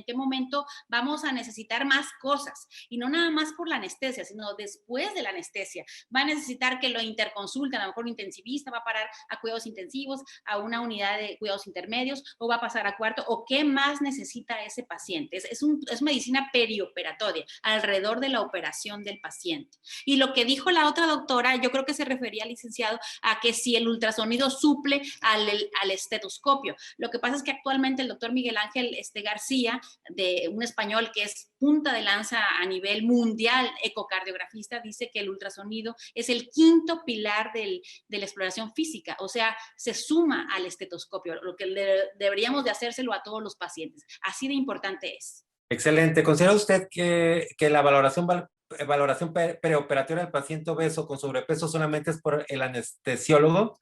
[SPEAKER 2] qué momento vamos a necesitar más cosas. Y no nada más por la anestesia, sino después de la anestesia. Va a necesitar que lo interconsulte, a lo mejor un intensivista va a parar a cuidados intensivos, a una unidad de cuidados intermedios, o va a pasar a cuarto, o qué más necesita ese paciente. Es medicina perioperatoria, alrededor de la operación del paciente. Y lo que dijo la otra doctora, yo creo que se refería, licenciado, a que si el ultrasonido suple al estetoscopio. Lo que pasa es que actualmente el doctor Miguel Ángel García, de un español que es punta de lanza a nivel mundial, ecocardiografista, dice que el ultrasonido es el quinto pilar de la exploración física, o sea, se suma al estetoscopio, lo que deberíamos de hacérselo a todos los pacientes. Así de importante es.
[SPEAKER 1] Excelente. ¿Considera usted que la valoración preoperatoria del paciente obeso con sobrepeso solamente es por el anestesiólogo?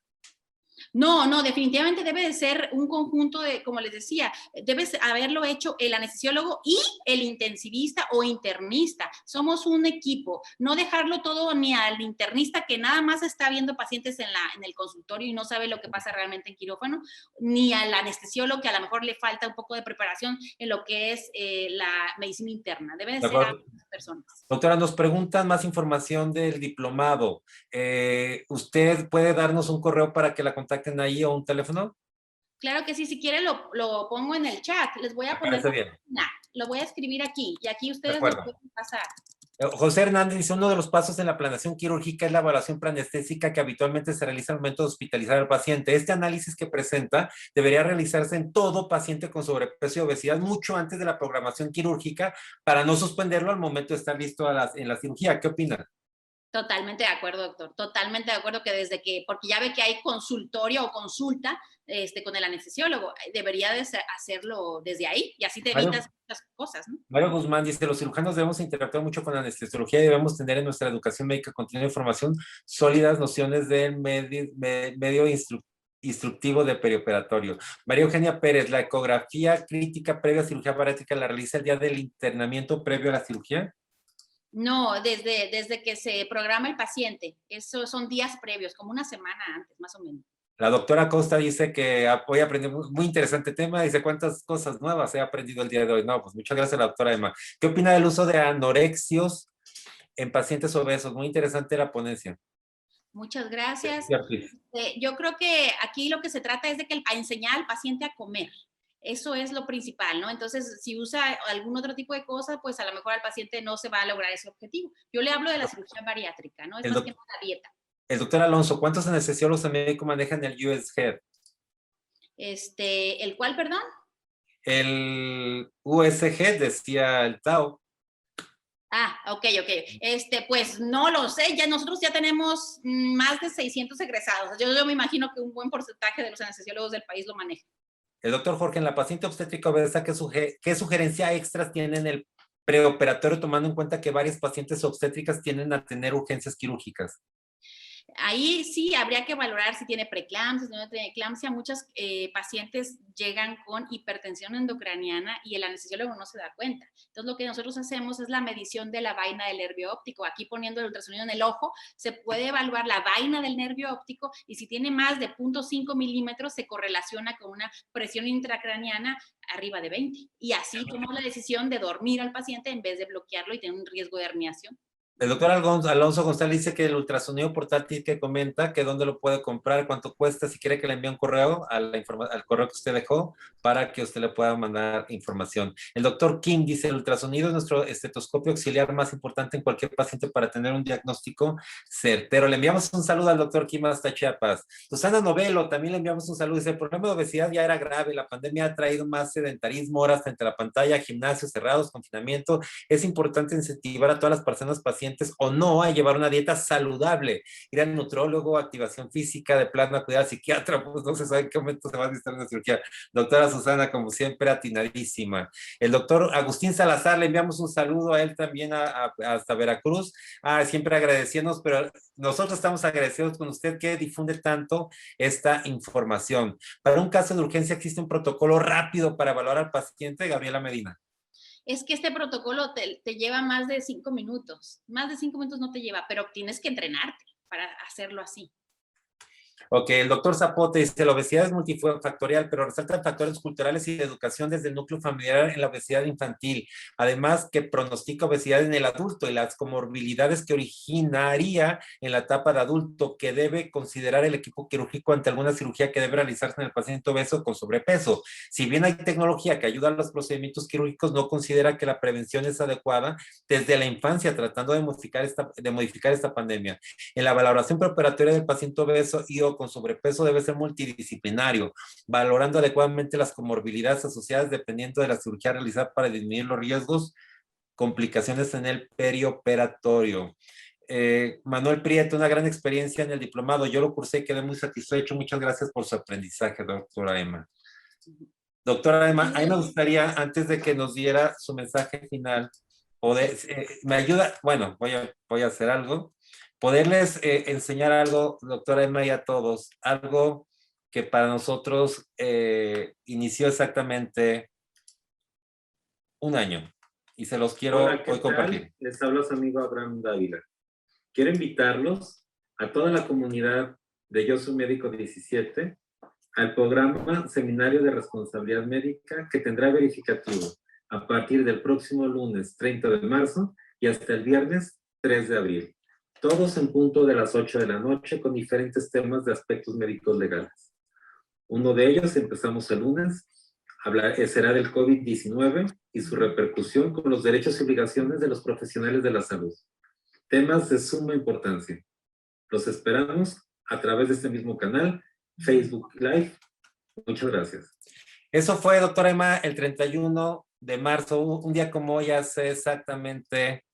[SPEAKER 2] No, definitivamente debe de ser un conjunto de, como les decía, debe haberlo hecho el anestesiólogo y el intensivista o internista. Somos un equipo. No dejarlo todo ni al internista que nada más está viendo pacientes en el consultorio y no sabe lo que pasa realmente en quirófano, ni al anestesiólogo que a lo mejor le falta un poco de preparación en lo que es la medicina interna. Debe de
[SPEAKER 1] De
[SPEAKER 2] ser a
[SPEAKER 1] acuerdo.
[SPEAKER 2] las personas.
[SPEAKER 1] Doctora, nos preguntan más información del diplomado. ¿Usted puede darnos un correo para que la contacten ahí o un teléfono?
[SPEAKER 2] Claro que sí, si quiere lo pongo en el chat. Les voy
[SPEAKER 1] Me
[SPEAKER 2] a poner
[SPEAKER 1] parece
[SPEAKER 2] la
[SPEAKER 1] bien.
[SPEAKER 2] página. Lo voy a escribir aquí y aquí
[SPEAKER 1] De
[SPEAKER 2] ustedes los
[SPEAKER 1] acuerdo.
[SPEAKER 2] pueden pasar.
[SPEAKER 1] José Hernández dice, uno de los pasos en la planeación quirúrgica es la evaluación preanestésica que habitualmente se realiza al momento de hospitalizar al paciente. Este análisis que presenta debería realizarse en todo paciente con sobrepeso y obesidad mucho antes de la programación quirúrgica para no suspenderlo al momento de estar listo en la cirugía. ¿Qué opina?
[SPEAKER 2] Totalmente de acuerdo, doctor. Totalmente de acuerdo que porque ya ve que hay consultorio o consulta con el anestesiólogo, debería de hacerlo desde ahí y así te
[SPEAKER 1] Mario,
[SPEAKER 2] evitas muchas cosas, ¿no?
[SPEAKER 1] Mario Guzmán dice, los cirujanos debemos interactuar mucho con la anestesiología y debemos tener en nuestra educación médica continua información, sólidas nociones del medio instructivo de perioperatorio. María Eugenia Pérez, la ecografía crítica previa a cirugía bariátrica la realiza el día del internamiento previo a la cirugía.
[SPEAKER 2] No, desde que se programa el paciente. Eso son días previos, como una semana antes, más o menos.
[SPEAKER 1] La doctora Costa dice que hoy aprendí muy interesante tema, dice cuántas cosas nuevas he aprendido el día de hoy. No, pues muchas gracias, la doctora Emma. ¿Qué opina del uso de anorexios en pacientes obesos? Muy interesante la ponencia.
[SPEAKER 2] Muchas gracias.
[SPEAKER 1] Sí, Ortiz.
[SPEAKER 2] Yo creo que aquí lo que se trata es de a enseñar al paciente a comer. Eso es lo principal, ¿no? Entonces, si usa algún otro tipo de cosa, pues a lo mejor al paciente no se va a lograr ese objetivo. Yo le hablo de la cirugía bariátrica, ¿no? Es
[SPEAKER 1] El,
[SPEAKER 2] más que
[SPEAKER 1] doc-
[SPEAKER 2] nada la dieta.
[SPEAKER 1] el doctor Alonso, ¿cuántos anestesiólogos en México manejan el US Head?
[SPEAKER 2] ¿El cual, perdón?
[SPEAKER 1] El USG decía el Tao.
[SPEAKER 2] Ah, ok. Pues no lo sé, ya nosotros ya tenemos más de 600 egresados. Yo me imagino que un buen porcentaje de los anestesiólogos del país lo manejan.
[SPEAKER 1] El doctor Jorge, en la paciente obstétrica obesa, ¿qué sugerencia extras tiene en el preoperatorio, tomando en cuenta que varias pacientes obstétricas tienden a tener urgencias quirúrgicas?
[SPEAKER 2] Ahí sí habría que valorar si tiene preeclampsia, si no tiene eclampsia. Muchas pacientes llegan con hipertensión endocraniana y el anestesiólogo no se da cuenta. Entonces, lo que nosotros hacemos es la medición de la vaina del nervio óptico. Aquí poniendo el ultrasonido en el ojo, se puede evaluar la vaina del nervio óptico y si tiene más de 0.5 milímetros, se correlaciona con una presión intracraniana arriba de 20. Y así tomamos la decisión de dormir al paciente en vez de bloquearlo y tener un riesgo de herniación.
[SPEAKER 1] El doctor Alonso González dice que el ultrasonido portátil que comenta, que dónde lo puede comprar, cuánto cuesta, si quiere que le envíe un correo al correo que usted dejó para que usted le pueda mandar información. El doctor Kim dice, el ultrasonido es nuestro estetoscopio auxiliar más importante en cualquier paciente para tener un diagnóstico certero. Le enviamos un saludo al doctor Kim hasta Chiapas. Susana Novelo, también le enviamos un saludo. Dice, el problema de obesidad ya era grave, la pandemia ha traído más sedentarismo, horas frente a la pantalla, gimnasios cerrados, confinamiento. Es importante incentivar a todas las personas pacientes o no a llevar una dieta saludable, ir al nutrólogo, activación física, de plano a cuidar al psiquiatra, pues no se sabe en qué momento se va a necesitar una cirugía. Doctora Susana, como siempre, atinadísima. El doctor Agustín Salazar, le enviamos un saludo a él también hasta Veracruz, siempre agradeciéndonos, pero nosotros estamos agradecidos con usted que difunde tanto esta información. Para un caso de urgencia existe un protocolo rápido para evaluar al paciente, Gabriela Medina.
[SPEAKER 2] Es que este protocolo te lleva más de 5 minutos. Más de 5 minutos no te lleva, pero tienes que entrenarte para hacerlo así.
[SPEAKER 1] Ok, el doctor Zapote dice, la obesidad es multifactorial, pero resaltan factores culturales y de educación desde el núcleo familiar en la obesidad infantil. Además, que pronostica obesidad en el adulto y las comorbilidades que originaría en la etapa de adulto, que debe considerar el equipo quirúrgico ante alguna cirugía que debe realizarse en el paciente obeso con sobrepeso. Si bien hay tecnología que ayuda a los procedimientos quirúrgicos, no considera que la prevención es adecuada desde la infancia, tratando de modificar esta pandemia. En la valoración preoperatoria del paciente obeso y o con sobrepeso debe ser multidisciplinario, valorando adecuadamente las comorbilidades asociadas dependiendo de la cirugía realizada para disminuir los riesgos, complicaciones en el perioperatorio. Manuel Prieto, una gran experiencia en el diplomado. Yo lo cursé y quedé muy satisfecho. Muchas gracias por su aprendizaje, doctora Emma. Doctora Emma, a mí me gustaría, antes de que nos diera su mensaje final, me ayuda, bueno, voy a hacer algo. Poderles enseñar algo, doctora Emma, y a todos, algo que para nosotros inició exactamente un año y se los quiero hoy compartir.
[SPEAKER 3] Les habla su amigo Abraham Dávila. Quiero invitarlos a toda la comunidad de Yo Soy Médico 17 al programa Seminario de Responsabilidad Médica que tendrá verificativo a partir del próximo lunes 30 de marzo y hasta el viernes 3 de abril. Todos en punto de las 8 de la noche con diferentes temas de aspectos médicos legales. Uno de ellos, empezamos el lunes, será del COVID-19 y su repercusión con los derechos y obligaciones de los profesionales de la salud. Temas de suma importancia. Los esperamos a través de este mismo canal, Facebook Live. Muchas gracias.
[SPEAKER 1] Eso fue, doctora Emma, el 31 de marzo, un día como hoy, hace exactamente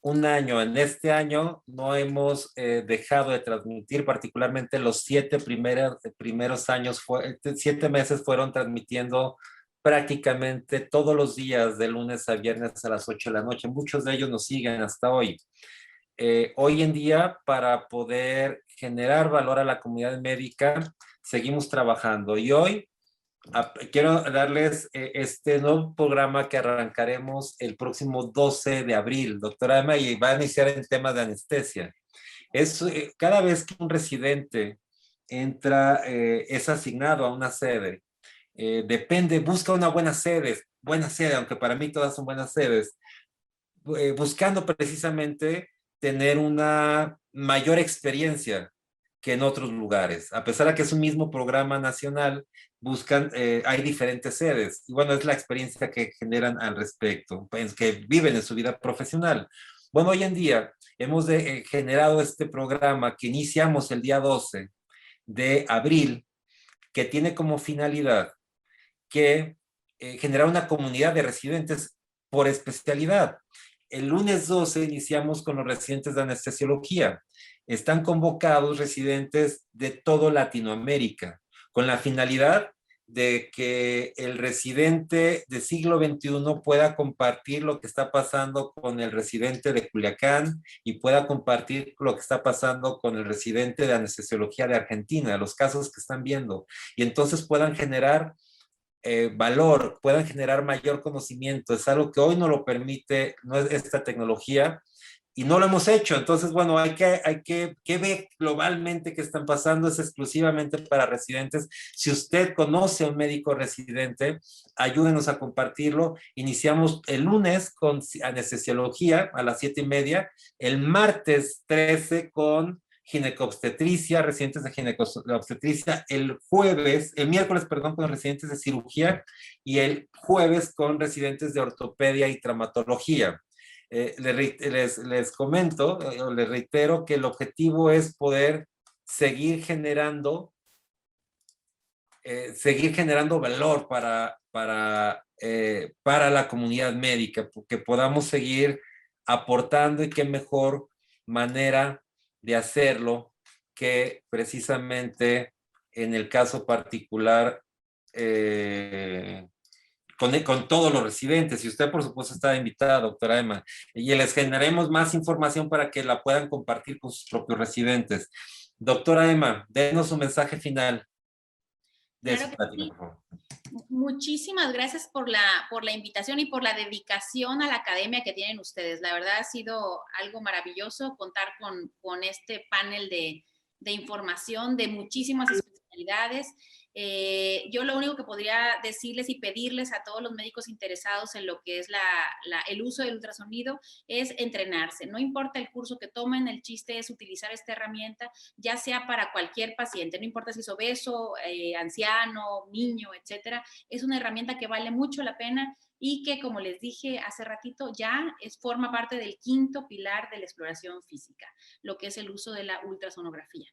[SPEAKER 1] un año. En este año no hemos dejado de transmitir, particularmente los 7 primeros años, 7 meses fueron transmitiendo prácticamente todos los días, de lunes a viernes a las 8 de la noche. Muchos de ellos nos siguen hasta hoy. Hoy en día, para poder generar valor a la comunidad médica, seguimos trabajando. Y hoy quiero darles este nuevo programa que arrancaremos el próximo 12 de abril, doctora Emma, y va a iniciar en temas de anestesia. Cada vez que un residente entra, es asignado a una sede, busca una buena sede, aunque para mí todas son buenas sedes, buscando precisamente tener una mayor experiencia que en otros lugares. A pesar de que es un mismo programa nacional, hay diferentes sedes. Y bueno, es la experiencia que generan al respecto, pues, que viven en su vida profesional. Bueno, hoy en día hemos generado este programa que iniciamos el día 12 de abril, que tiene como finalidad que generar una comunidad de residentes por especialidad. El lunes 12 iniciamos con los residentes de anestesiología. Están convocados residentes de todo Latinoamérica, con la finalidad de que el residente de siglo XXI pueda compartir lo que está pasando con el residente de Culiacán y pueda compartir lo que está pasando con el residente de anestesiología de Argentina, los casos que están viendo, y entonces puedan generar valor, puedan generar mayor conocimiento. Es algo que hoy no lo permite, no es esta tecnología, y no lo hemos hecho. Entonces, bueno, hay que ver globalmente qué están pasando. Es exclusivamente para residentes. Si usted conoce a un médico residente, ayúdenos a compartirlo. Iniciamos el lunes con anestesiología a las 7:30, el martes 13 con ginecobstetricia, residentes de ginecobstetricia, el miércoles, perdón, con residentes de cirugía, y el jueves con residentes de ortopedia y traumatología. Les comento, les reitero que el objetivo es poder seguir generando valor para la comunidad médica, que podamos seguir aportando, y qué mejor manera de hacerlo que precisamente en el caso particular con todos los residentes. Y usted, por supuesto, está invitada, doctora Emma, y les generaremos más información para que la puedan compartir con sus propios residentes. Doctora Emma, denos un mensaje final de
[SPEAKER 2] Claro
[SPEAKER 1] su
[SPEAKER 2] que
[SPEAKER 1] plática,
[SPEAKER 2] sí.
[SPEAKER 1] por favor.
[SPEAKER 2] Muchísimas gracias por la invitación y por la dedicación a la academia que tienen ustedes. La verdad ha sido algo maravilloso contar con este panel de información de muchísimas especialidades. Yo lo único que podría decirles y pedirles a todos los médicos interesados en lo que es el uso del ultrasonido es entrenarse. No importa el curso que tomen, el chiste es utilizar esta herramienta, ya sea para cualquier paciente, no importa si es obeso, anciano, niño, etcétera. Es una herramienta que vale mucho la pena y que, como les dije hace ratito, ya forma parte del 5º pilar de la exploración física, lo que es el uso de la ultrasonografía.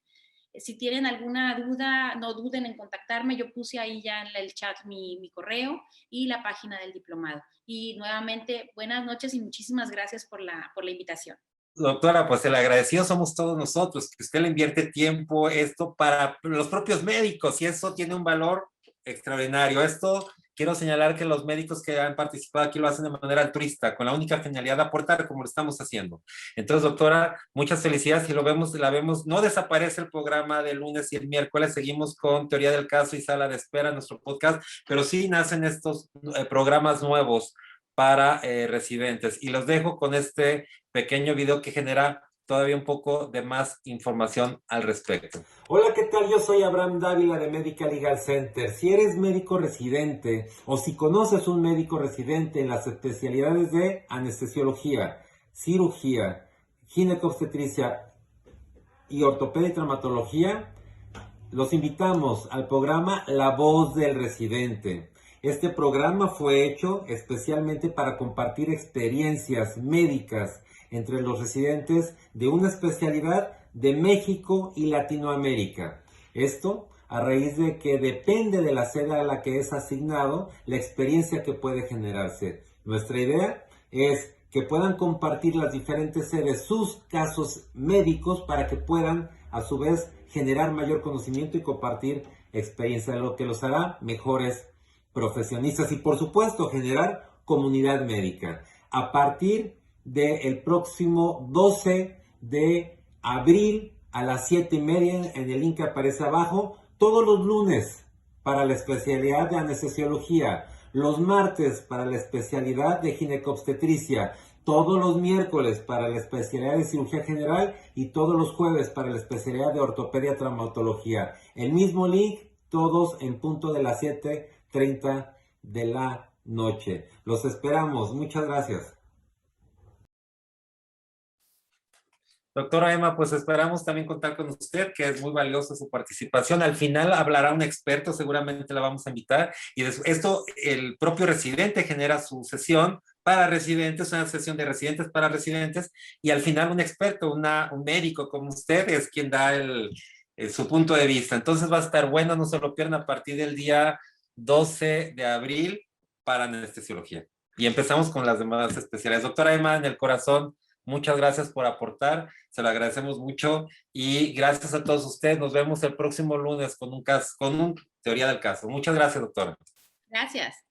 [SPEAKER 2] Si tienen alguna duda, no duden en contactarme. Yo puse ahí ya en el chat mi correo y la página del diplomado. Y nuevamente, buenas noches y muchísimas gracias por la invitación.
[SPEAKER 1] Doctora, pues el agradecido somos todos nosotros, que usted le invierte tiempo esto para los propios médicos, y eso tiene un valor extraordinario. Esto, quiero señalar que los médicos que han participado aquí lo hacen de manera altruista, con la única finalidad de aportar como lo estamos haciendo. Entonces, doctora, muchas felicidades, y la vemos, no desaparece el programa del lunes y el miércoles, seguimos con Teoría del Caso y Sala de Espera, nuestro podcast, pero sí nacen estos programas nuevos para residentes, y los dejo con este pequeño video que genera todavía un poco de más información al respecto. Hola, ¿qué tal? Yo soy Abraham Dávila de Medical Legal Center. Si eres médico residente o si conoces un médico residente en las especialidades de anestesiología, cirugía, ginecobstetricia y ortopedia y traumatología, los invitamos al programa La Voz del Residente. Este programa fue hecho especialmente para compartir experiencias médicas entre los residentes de una especialidad de México y Latinoamérica. Esto a raíz de que depende de la sede a la que es asignado la experiencia que puede generarse. Nuestra idea es que puedan compartir las diferentes sedes sus casos médicos para que puedan a su vez generar mayor conocimiento y compartir experiencia, lo que los hará mejores profesionistas y por supuesto generar comunidad médica. A partir del próximo 12 de abril a las 7:30 en el link que aparece abajo, todos los lunes para la especialidad de anestesiología, los martes para la especialidad de ginecobstetricia, todos los miércoles para la especialidad de cirugía general y todos los jueves para la especialidad de ortopedia traumatología. El mismo link, todos en punto de las 7:30 de la noche. Los esperamos. Muchas gracias. Doctora Emma, pues esperamos también contar con usted, que es muy valiosa su participación. Al final hablará un experto, seguramente la vamos a invitar. Y esto, el propio residente genera su sesión para residentes, una sesión de residentes para residentes, y al final un experto, un médico como usted es quien da su punto de vista. Entonces va a estar bueno, no se lo pierdan a partir del día 12 de abril para anestesiología. Y empezamos con las demás especialidades. Doctora Emma, en el corazón, muchas gracias por aportar, se lo agradecemos mucho y gracias a todos ustedes. Nos vemos el próximo lunes con un teoría del caso. Muchas gracias, doctora.
[SPEAKER 2] Gracias.